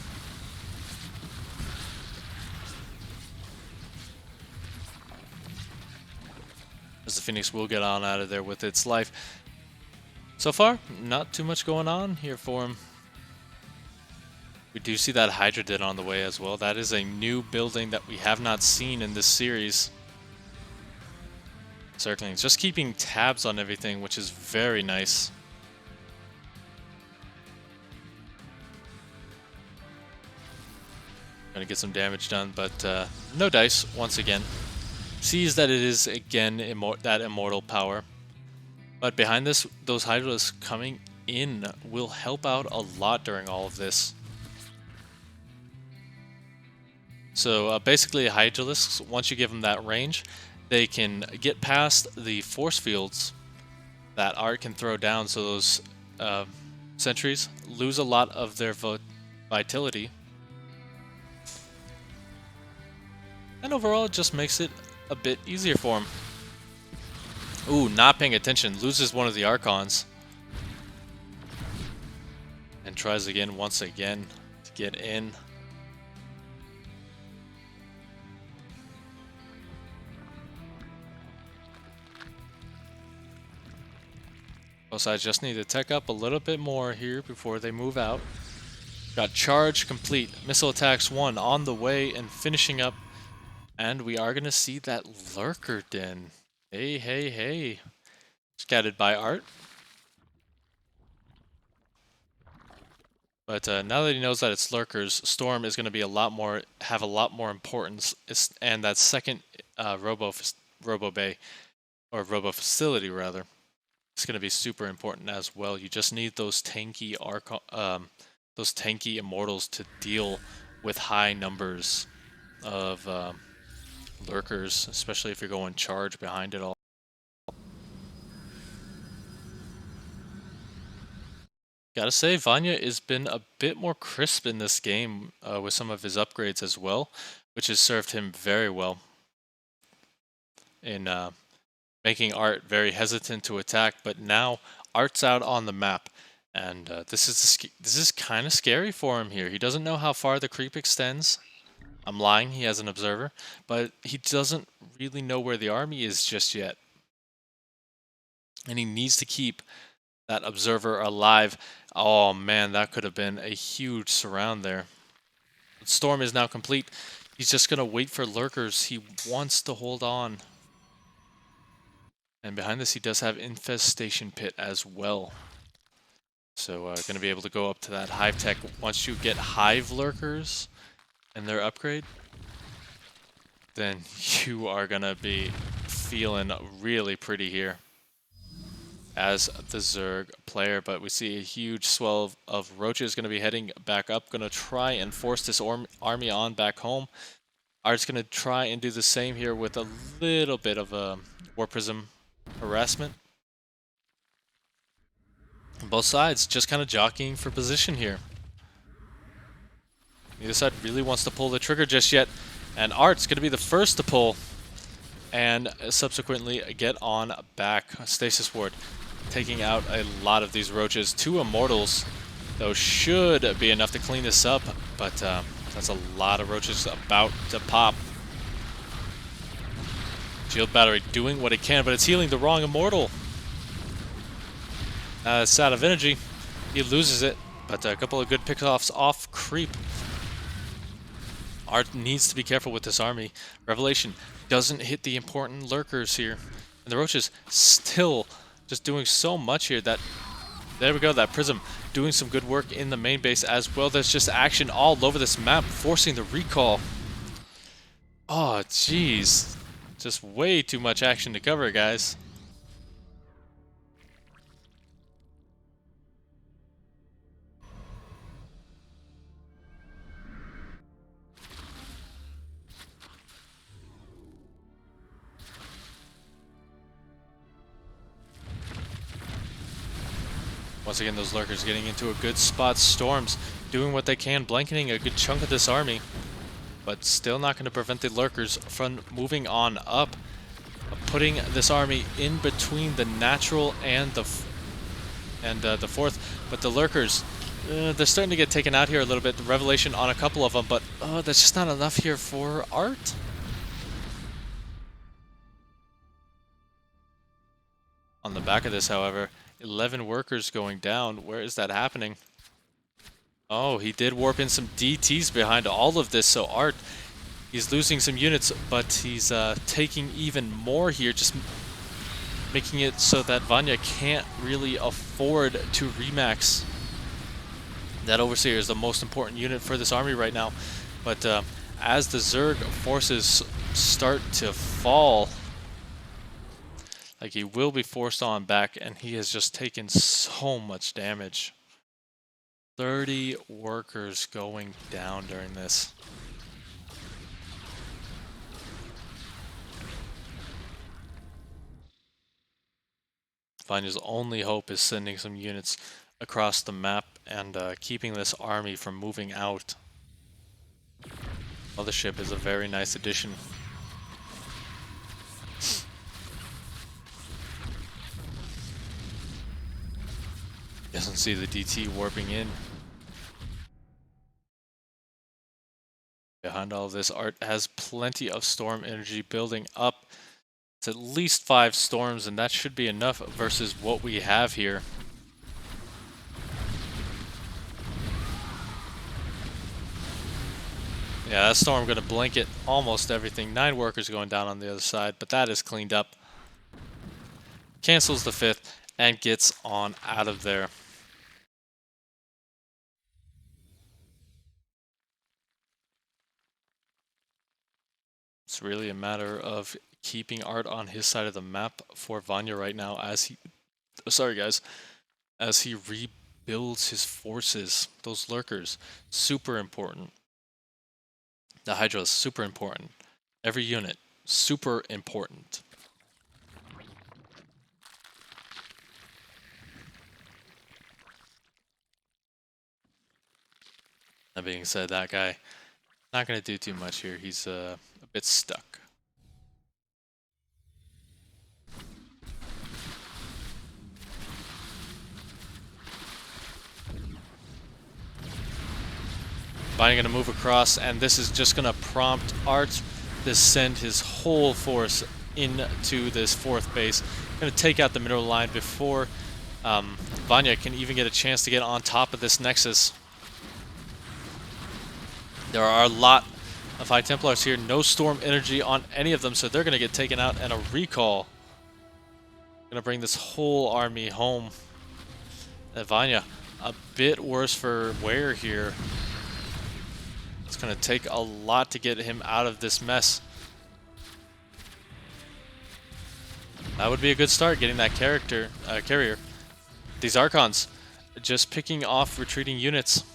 As the Phoenix will get on out of there with its life. So far, not too much going on here for him. We do see that Hydra Did on the way as well. That is a new building that we have not seen in this series. Circling, just keeping tabs on everything, which is very nice. Gonna get some damage done, but no dice once again. Sees that it is again that immortal power. But behind this, those Hydralisks coming in will help out a lot during all of this. So basically, Hydralisks, once you give them that range, they can get past the force fields that ArT can throw down. So those sentries lose a lot of their vitality. And overall, it just makes it a bit easier for him. Ooh, not paying attention. Loses one of the Archons. And tries again, once again, to get in. Both sides just need to tech up a little bit more here before they move out. Got charge complete. Missile attacks 1 on the way and finishing up. And we are going to see that Lurker Den. Hey, hey, hey. Scattered by ArT. But now that he knows that it's Lurkers, Storm is going to be have a lot more importance. And that second Robo Bay, or Robo Facility rather, it's going to be super important as well. You just need those tanky immortals to deal with high numbers of Lurkers, especially if you're going charge behind it all. Gotta say, Vanya has been a bit more crisp in this game with some of his upgrades as well, which has served him very well in making ArT very hesitant to attack. But now ArT's out on the map, and this is kind of scary for him here. He doesn't know how far the creep extends. I'm lying, he has an observer, but he doesn't really know where the army is just yet. And he needs to keep that observer alive. Oh man, that could have been a huge surround there. Storm is now complete. He's just going to wait for Lurkers. He wants to hold on. And behind this, he does have Infestation Pit as well. So going to be able to go up to that Hive Tech. Once you get Hive Lurkers and their upgrade, then you are going to be feeling really pretty here as the Zerg player. But we see a huge swell of roaches going to be heading back up, going to try and force this army on back home. ArT's going to try and do the same here with a little bit of a War Prism harassment. Both sides just kind of jockeying for position here. Neither side really wants to pull the trigger just yet, and ArT's going to be the first to pull and subsequently get on back. Stasis Ward taking out a lot of these roaches. 2 Immortals, though, should be enough to clean this up, but that's a lot of roaches about to pop. Shield Battery doing what it can, but it's healing the wrong Immortal. It's out of energy. He loses it, but a couple of good pickoffs off creep. ArT needs to be careful with this army. Revelation doesn't hit the important Lurkers here. And the roaches still just doing so much here that... There we go, that Prism doing some good work in the main base as well. There's just action all over this map, forcing the recall. Oh, jeez. Just way too much action to cover, guys. Once again, those Lurkers getting into a good spot. Storms doing what they can, blanketing a good chunk of this army, but still not going to prevent the Lurkers from moving on up. Putting this army in between the natural and the fourth, but the Lurkers, they're starting to get taken out here a little bit. The Revelation on a couple of them, but that's just not enough here for ArT. On the back of this, however, 11 workers going down. Where is that happening? Oh, he did warp in some DTs behind all of this, so ArT, he's losing some units, but he's taking even more here, just making it so that Vanya can't really afford to remax. That Overseer is the most important unit for this army right now, but as the Zerg forces start to fall, like, he will be forced on back, and he has just taken so much damage. 30 workers going down during this. Vanya's only hope is sending some units across the map and keeping this army from moving out. Mothership is a very nice addition. Doesn't see the DT warping in. Behind all of this, ArT has plenty of storm energy building up. It's at least 5 storms, and that should be enough versus what we have here. Yeah, that storm going to blanket almost everything. 9 workers going down on the other side, but that is cleaned up. Cancels the 5th and gets on out of there. It's really a matter of keeping ArT on his side of the map for Vanya right now as he... Sorry, guys. As he rebuilds his forces. Those lurkers, super important. The Hydra is super important. Every unit, super important. That being said, that guy not going to do too much here. He's a bit stuck. Vanya going to move across, and this is just going to prompt ArT to send his whole force into this 4th base. Going to take out the middle line before Vanya can even get a chance to get on top of this Nexus. There are a lot of High Templars here. No storm energy on any of them, so they're going to get taken out, and a recall. Going to bring this whole army home. Vanya, a bit worse for wear here. It's going to take a lot to get him out of this mess. That would be a good start, getting that carrier. These Archons, just picking off retreating units.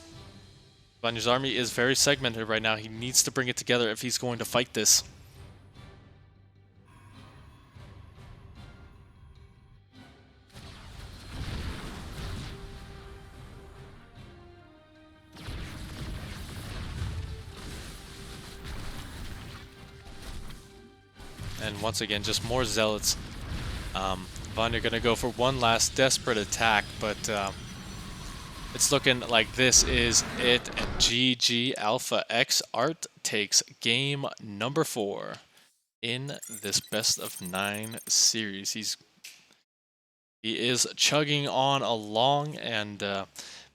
Vanya's army is very segmented right now. He needs to bring it together if he's going to fight this. And once again, just more zealots. Vanya gonna go for one last desperate attack, but it's looking like this is it. And GG Alpha X ArT takes game number 4 in this best of 9 series. He is chugging on along, and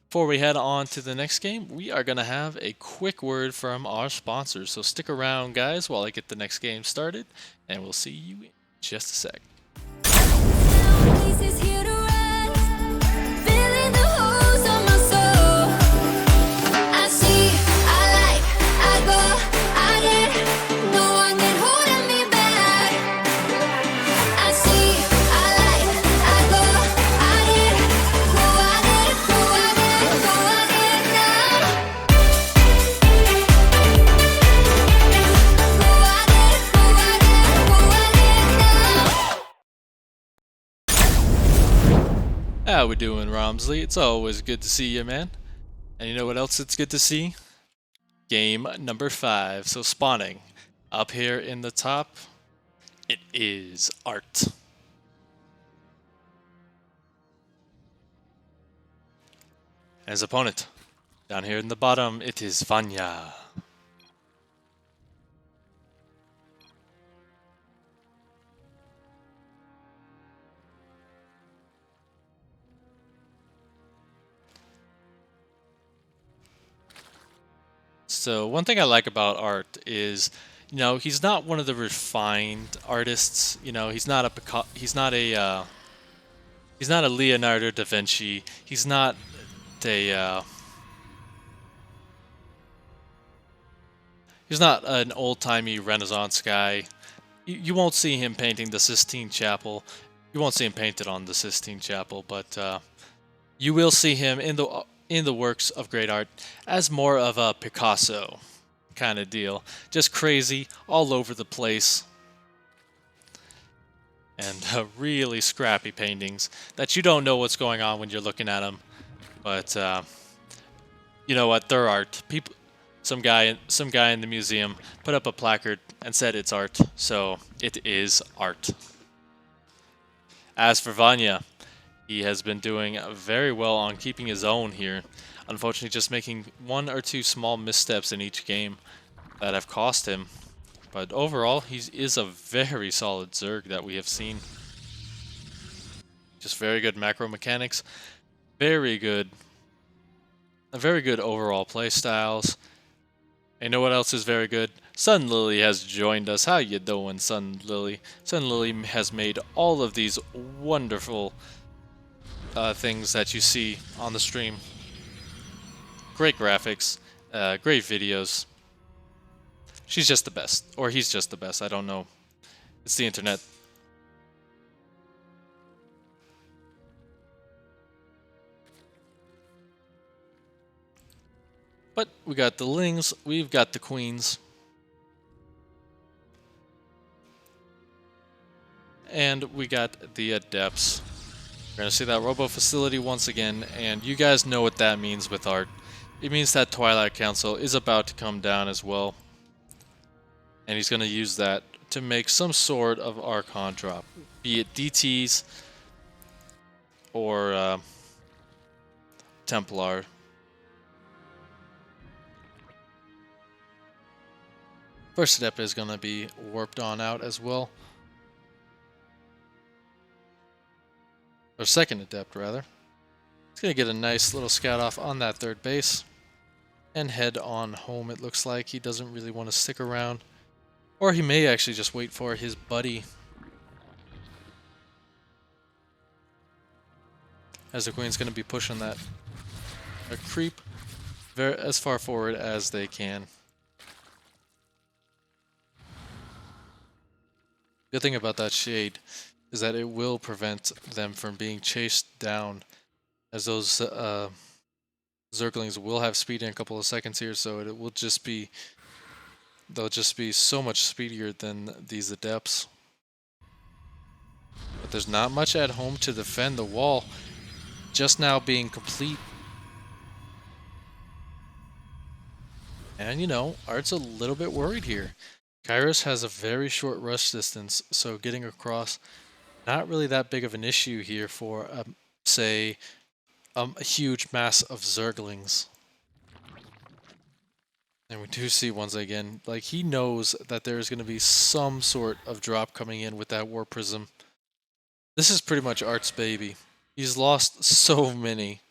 before we head on to the next game, we are going to have a quick word from our sponsors. So stick around, guys, while I get the next game started, and we'll see you in just a sec. How we doing, Romsley? It's always good to see you, man. And you know what else it's good to see? Game number 5. So spawning up here in the top, it is ArT. As opponent, down here in the bottom, it is Vanya. So one thing I like about ArT is, you know, he's not one of the refined artists. You know, he's not a Leonardo da Vinci. He's not a he's not an old-timey Renaissance guy. You won't see him painting the Sistine Chapel. You won't see him painted on the Sistine Chapel, but you will see him in the works of great art as more of a Picasso kind of deal. Just crazy, all over the place. And really scrappy paintings that you don't know what's going on when you're looking at them. But you know what? They're art. People, some guy in the museum put up a placard and said it's art, so it is ArT. As for Vanya, He has been doing very well on keeping his own here. Unfortunately, just making one or two small missteps in each game that have cost him. But overall, he is a very solid Zerg that we have seen. Just very good macro mechanics, very good overall play styles. And you know what else is very good? Sun Lily has joined us. How you doing, Sun Lily? Sun Lily has made all of these wonderful things that you see on the stream. Great graphics, great videos. She's just the best, or he's just the best. I don't know. It's the internet. But we got the Lings, we've got the Queens. And we got the Adepts. We're going to see that Robo Facility once again, and you guys know what that means with ArT. It means that Twilight Council is about to come down as well. And he's going to use that to make some sort of Archon drop. Be it DTs or Templar. First Adept is going to be warped on out as well. Or second Adept, rather. He's going to get a nice little scout off on that third base. And head on home, it looks like. He doesn't really want to stick around. Or he may actually just wait for his buddy. As the Queen's going to be pushing that a creep as far forward as they can. Good thing about that shade is that it will prevent them from being chased down, as those Zerglings will have speed in a couple of seconds here, so it will just be, they'll just be so much speedier than these Adepts. But there's not much at home to defend the wall, just now being complete. And you know, ArT's a little bit worried here. Kairos has a very short rush distance, so getting across, not really that big of an issue here for, say, a huge mass of Zerglings. And we do see once again, like, he knows that there is going to be some sort of drop coming in with that War Prism. This is pretty much ArT's baby. He's lost so many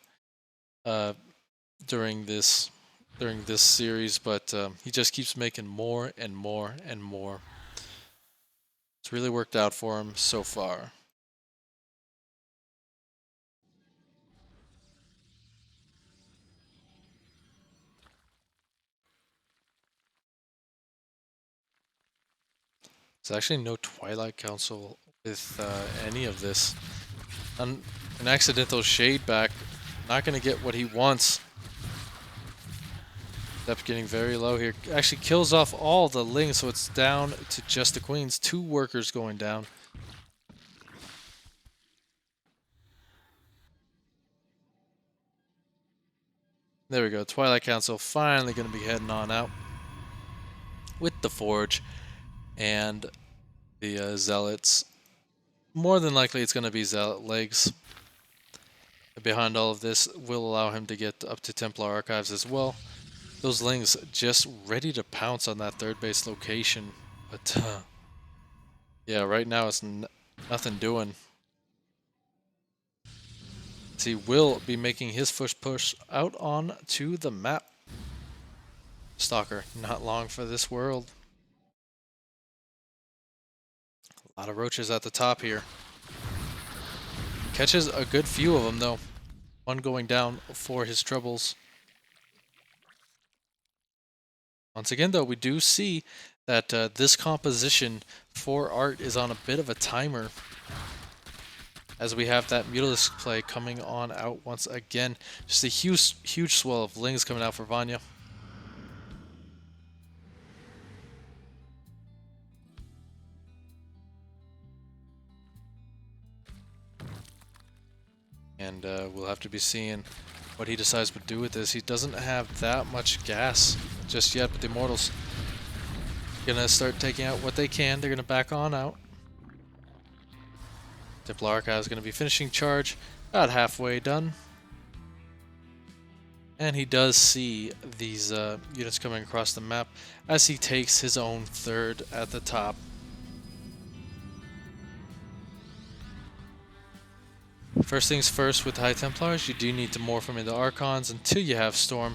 during this series, but he just keeps making more and more and more. It's really worked out for him so far. There's actually no Twilight Council with any of this. An accidental shade back, not going to get what he wants. Depth getting very low here. Actually kills off all the Lings, so it's down to just the Queens. 2 workers going down. There we go. Twilight Council finally going to be heading on out with the Forge and the Zealots. More than likely it's going to be Zealot legs. Behind all of this will allow him to get up to Templar Archives as well. Those Lings just ready to pounce on that third base location. But yeah, right now it's nothing doing. He will be making his first push out on to the map. Stalker, not long for this world. A lot of roaches at the top here. Catches a good few of them though. One going down for his troubles. Once again though, we do see that this composition for ArT is on a bit of a timer, as we have that Mutalisk play coming on out once again. Just a huge swell of Lings coming out for Vanya. And we'll have to be seeing what he decides to do with this. He doesn't have that much gas just yet, but the Immortals gonna start taking out what they can. They're gonna back on out. Templar Archive is going to be finishing charge, about halfway done. And he does see these units coming across the map as he takes his own third at the top. First things first with High Templars, you do need to morph them into Archons until you have Storm.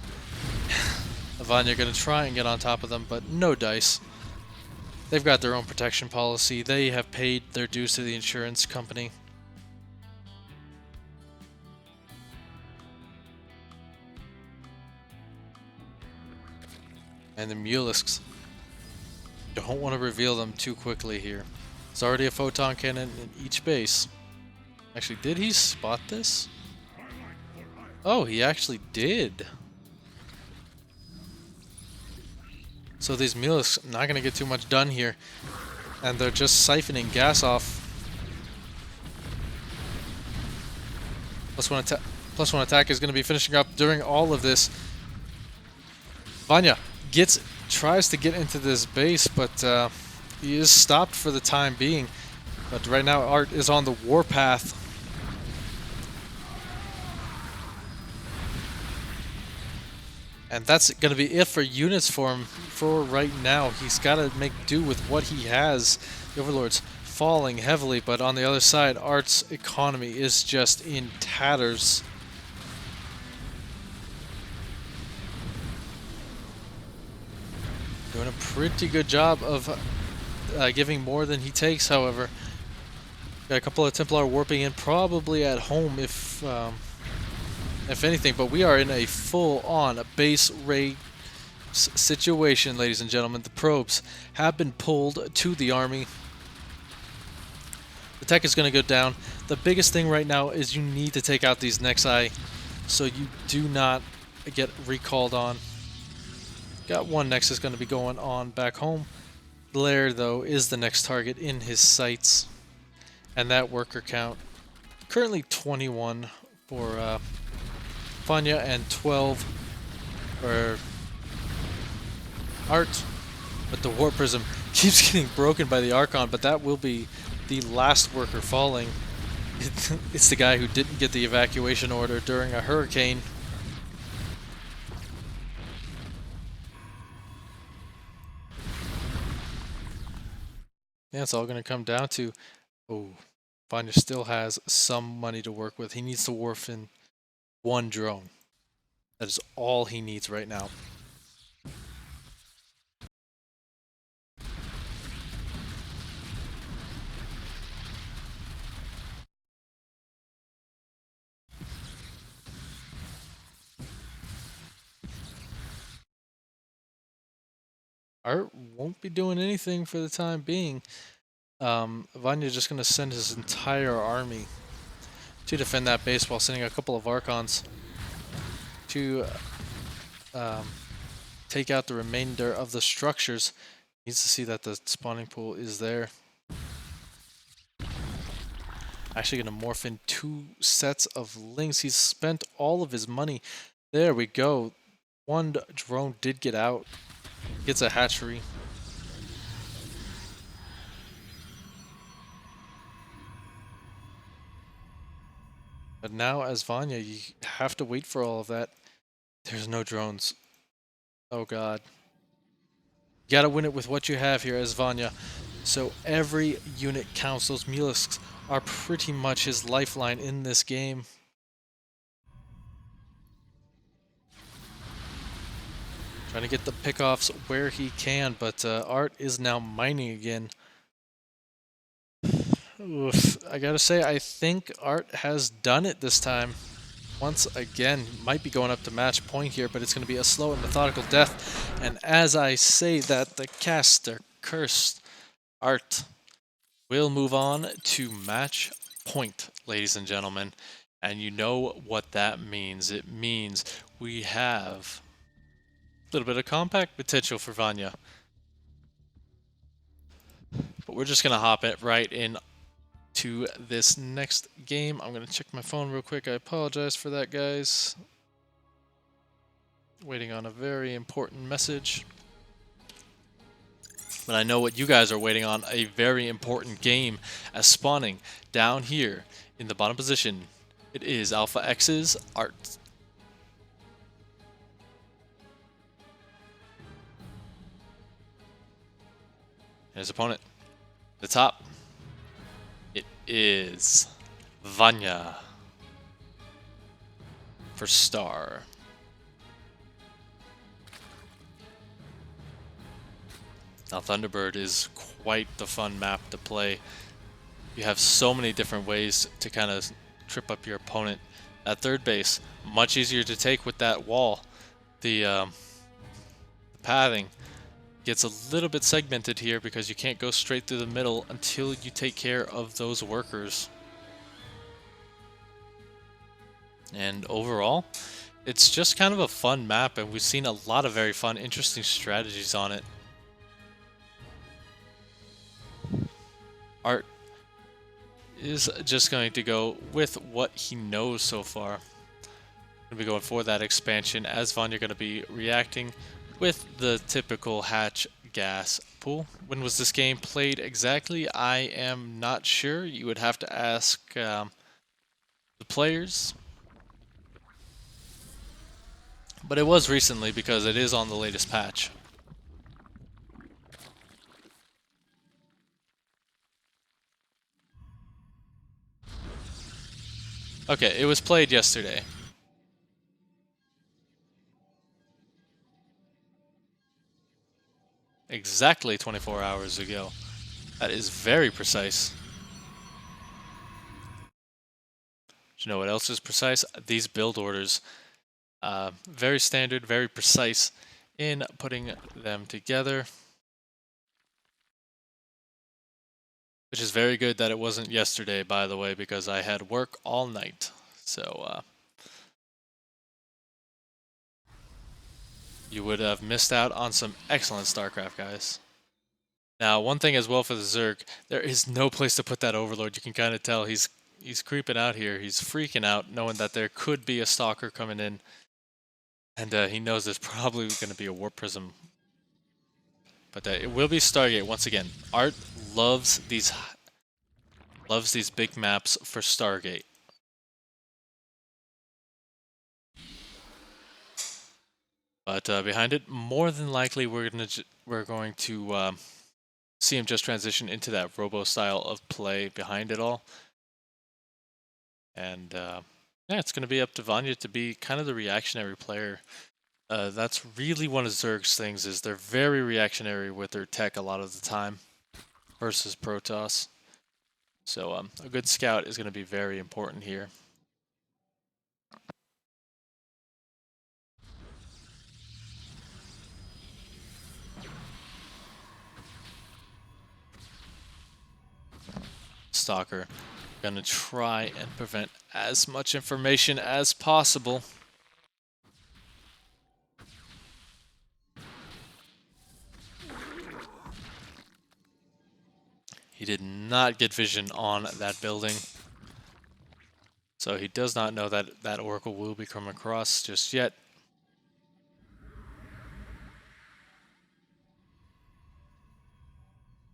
Vanya going to try and get on top of them, but no dice. They've got their own protection policy. They have paid their dues to the insurance company. And the Mulisks, don't want to reveal them too quickly here. There's already a photon cannon in each base. Actually, did he spot this? Oh, he actually did. So these Mulisks not going to get too much done here. And they're just siphoning gas off. Plus one attack is going to be finishing up during all of this. Vanya tries to get into this base, but he is stopped for the time being. But right now, ArT is on the warpath. And that's going to be it for units for him for right now. He's got to make do with what he has. The Overlord's falling heavily, but on the other side, ArT's economy is just in tatters. Doing a pretty good job of giving more than he takes, however. Got a couple of Templar warping in, probably at home if anything, but we are in a full-on base raid situation, ladies and gentlemen. The probes have been pulled to the army. The tech is going to go down. The biggest thing right now is you need to take out these Nexi so you do not get recalled on. Got one Nexus going to be going on back home. Blair, though, is the next target in his sights. And that worker count, currently 21 for Vanya and 12 for ArT. But the War Prism keeps getting broken by the Archon, but that will be the last worker falling. It's the guy who didn't get the evacuation order during a hurricane. Yeah, it's all going to come down to, oh, Vanya still has some money to work with. He needs to wharf in one drone. That is all he needs right now. ArT won't be doing anything for the time being. Vanya's just going to send his entire army to defend that base while sending a couple of Archons to take out the remainder of the structures. Needs to see that the spawning pool is there. Actually going to morph in 2 sets of links. He's spent all of his money. There we go. One drone did get out. Gets a hatchery. But now as Vanya, you have to wait for all of that. There's no drones. Oh god. You gotta win it with what you have here as Vanya. So every unit counts. Those Mulisks are pretty much his lifeline in this game. Trying to get the pickoffs where he can, but ArT is now mining again. Oof, I gotta say, I think ArT has done it this time. Once again, might be going up to match point here, but it's going to be a slow and methodical death. And as I say that, the caster cursed. ArT will move on to match point, ladies and gentlemen. And you know what that means. It means we have a little bit of compact potential for Vanya. But we're just going to hop it right in to this next game. I'm going to check my phone real quick. I apologize for that, guys. Waiting on a very important message. But I know what you guys are waiting on, a very important game, as spawning down here in the bottom position, it is Alpha X's ArT. And his opponent, the top, it is Vanya for Star. Now Thunderbird is quite the fun map to play. You have so many different ways to kind of trip up your opponent. At third base, much easier to take with that wall. The pathing gets a little bit segmented here because you can't go straight through the middle until you take care of those workers. And overall, it's just kind of a fun map, and we've seen a lot of very fun, interesting strategies on it. ArT is just going to go with what he knows so far. Going to be going for that expansion, as Vanya going to be reacting with the typical hatch gas pool. When was this game played exactly? I am not sure. You would have to ask the players. But it was recently because it is on the latest patch. Okay, it was played yesterday. Exactly 24 hours ago. That is very precise. Do you know what else is precise? These build orders. Very standard, very precise in putting them together. Which is very good that it wasn't yesterday, by the way, because I had work all night. So, you would have missed out on some excellent StarCraft, guys. Now, one thing as well for the Zerg, there is no place to put that Overlord. You can kind of tell he's creeping out here. He's freaking out, knowing that there could be a Stalker coming in. And he knows there's probably going to be a Warp Prism. But it will be Stargate once again. ArT loves these big maps for Stargate. But behind it, more than likely, we're going to see him just transition into that robo style of play behind it all. And yeah, it's going to be up to Vanya to be kind of the reactionary player. That's really one of Zerg's things, is they're very reactionary with their tech a lot of the time versus Protoss. So a good scout is going to be very important here. Stalker going to try and prevent as much information as possible. He did not get vision on that building. So he does not know that that Oracle will be coming across just yet.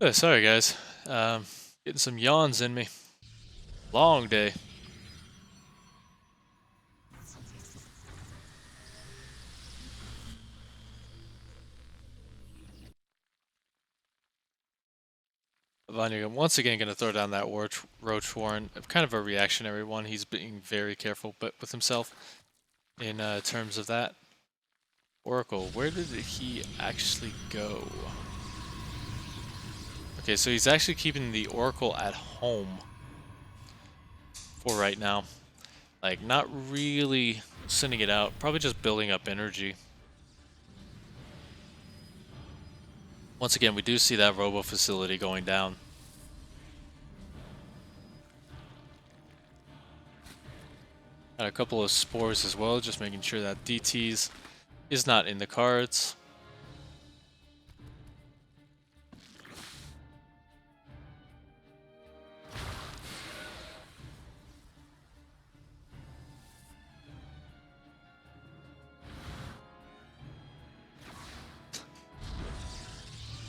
Oh, sorry guys, getting some yawns in me. Long day. Vanya once again going to throw down that Roach Warren, kind of a reactionary one. He's being very careful but with himself in terms of that. Oracle, where did he actually go? Okay, so he's actually keeping the Oracle at home for right now. Like, not really sending it out, probably just building up energy. Once again, we do see that robo facility going down. Got a couple of spores as well, just making sure that DTs is not in the cards.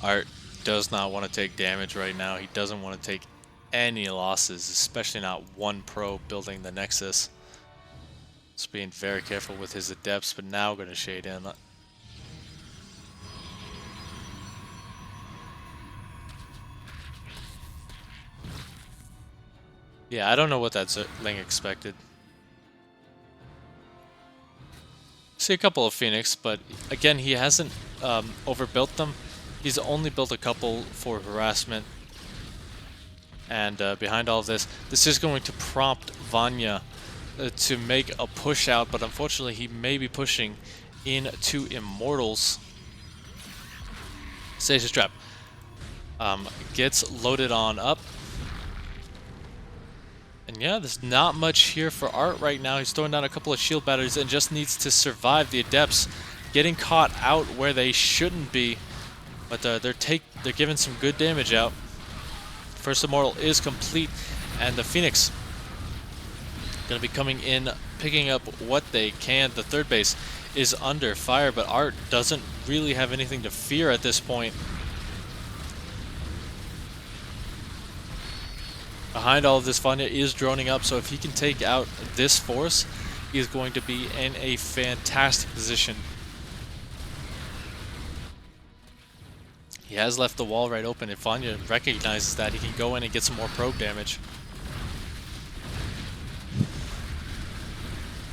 ArT does not want to take damage right now. He doesn't want to take any losses, especially not one pro building the Nexus. Just being very careful with his adepts, but now going to shade in. Yeah, I don't know what that Ling expected. See a couple of Phoenix, but again, he hasn't overbuilt them. He's only built a couple for harassment. And behind all of this, this is going to prompt Vanya to make a push out, but unfortunately he may be pushing into Immortals. Stasis Trap gets loaded on up. And yeah, there's not much here for ArT right now. He's throwing down a couple of shield batteries and just needs to survive. The Adepts getting caught out where they shouldn't be, but they're giving some good damage out. First Immortal is complete, and the Phoenix gonna be coming in, picking up what they can. The third base is under fire, but ArT doesn't really have anything to fear at this point. Behind all of this, Vanya is droning up, so if he can take out this force, he is going to be in a fantastic position. He has left the wall right open. If Vanya recognizes that, he can go in and get some more probe damage.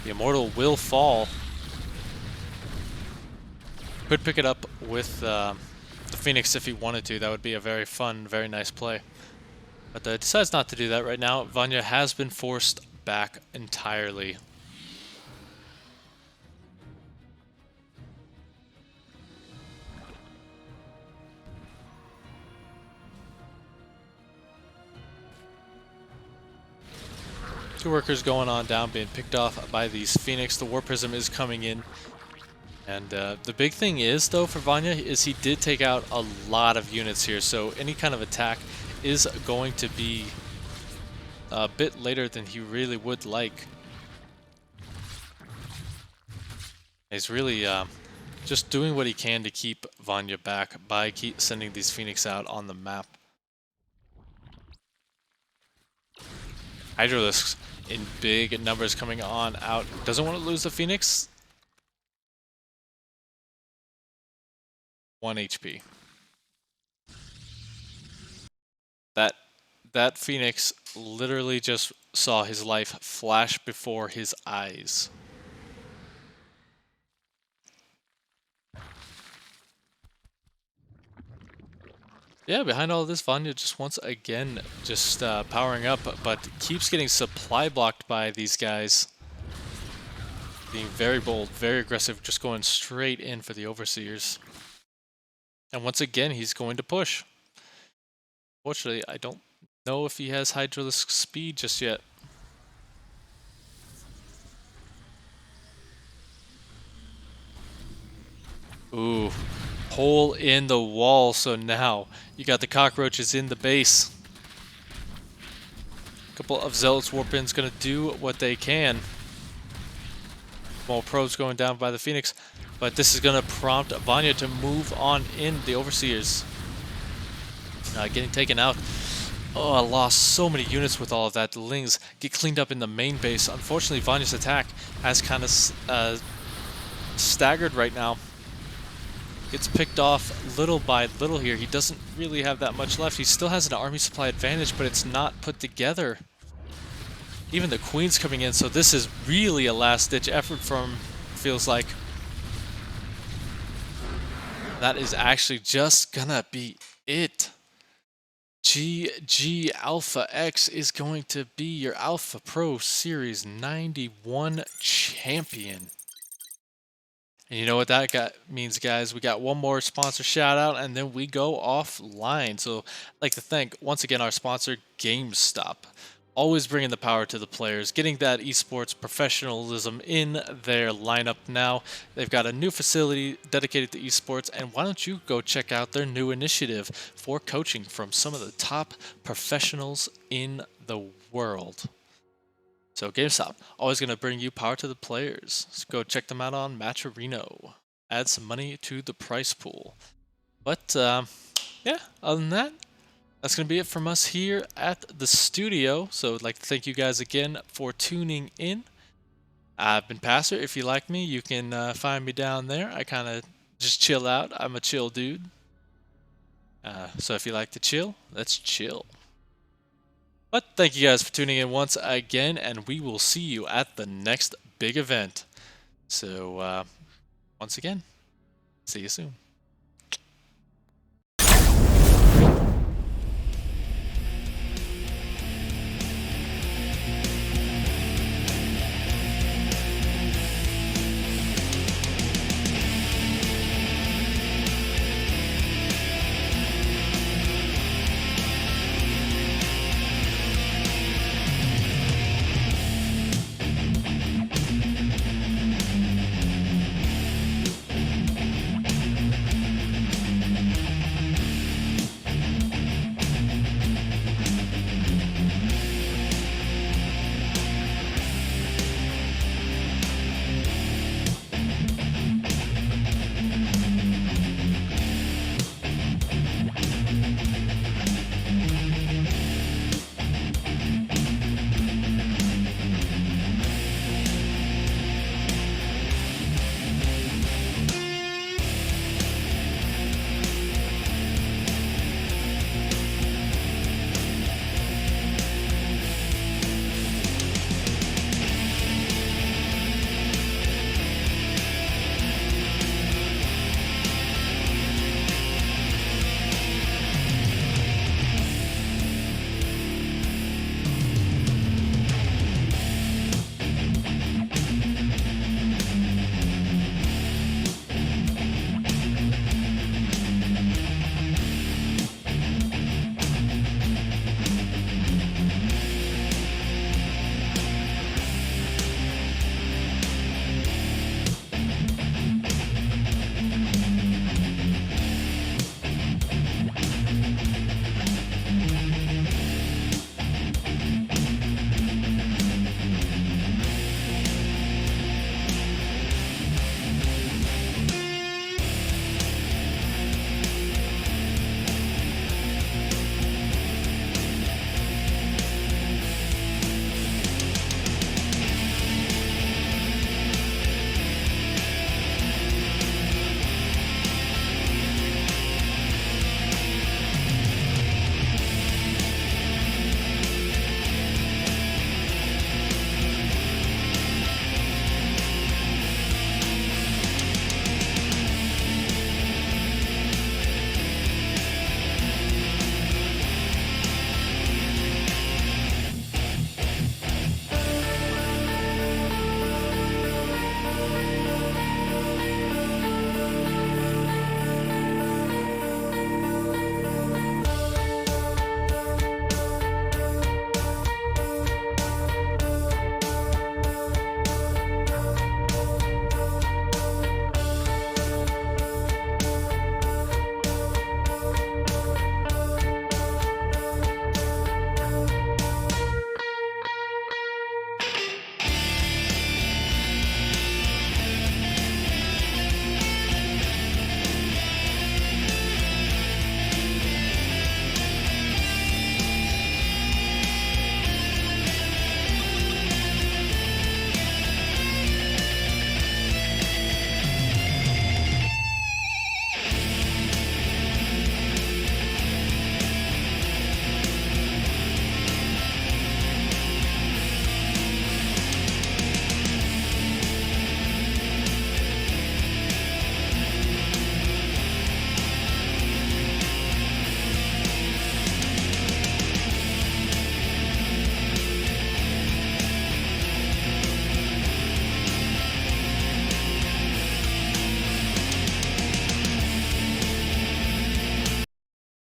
The Immortal will fall. Could pick it up with the Phoenix if he wanted to. That would be a very fun, very nice play. But decides not to do that right now. Vanya has been forced back entirely. Two workers going on down, being picked off by these Phoenix. The War Prism is coming in. And the big thing is, though, for Vanya, is he did take out a lot of units here. So any kind of attack is going to be a bit later than he really would like. He's really just doing what he can to keep Vanya back by sending these Phoenix out on the map. Hydralisks in big numbers coming on out. Doesn't want to lose the Phoenix. 1 HP. That Phoenix literally just saw his life flash before his eyes. Yeah, behind all of this, Vanya just once again just powering up, but keeps getting supply blocked by these guys. Being very bold, very aggressive, just going straight in for the Overseers. And once again, he's going to push. Fortunately, I don't know if he has Hydralisk speed just yet. Ooh, hole in the wall, so now you got the cockroaches in the base. A couple of Zealots Warpins gonna do what they can. More probes going down by the Phoenix, but this is gonna prompt Vanya to move on in. The Overseers getting taken out. Oh, I lost so many units with all of that. The Lings get cleaned up in the main base. Unfortunately, Vanya's attack has kind of staggered right now. Gets picked off little by little here. He doesn't really have that much left. He still has an army supply advantage, but it's not put together. Even the Queen's coming in, so this is really a last-ditch effort from, feels like. That is actually just gonna be it. GG Alpha X is going to be your Alpha Pro Series 91 champion. And you know what that means, guys? We got one more sponsor shout out and then we go offline. So I'd like to thank once again our sponsor, GameStop. Always bringing the power to the players, getting that esports professionalism in their lineup now. They've got a new facility dedicated to esports, and why don't you go check out their new initiative for coaching from some of the top professionals in the world. So GameStop, always going to bring you power to the players. So go check them out on Matcherino. Add some money to the price pool. But yeah, other than that, that's going to be it from us here at the studio. So I'd like to thank you guys again for tuning in. I've been Pastor. If you like me, you can find me down there. I kind of just chill out. I'm a chill dude. So if you like to chill, let's chill. But thank you guys for tuning in once again, and we will see you at the next big event. So once again, see you soon.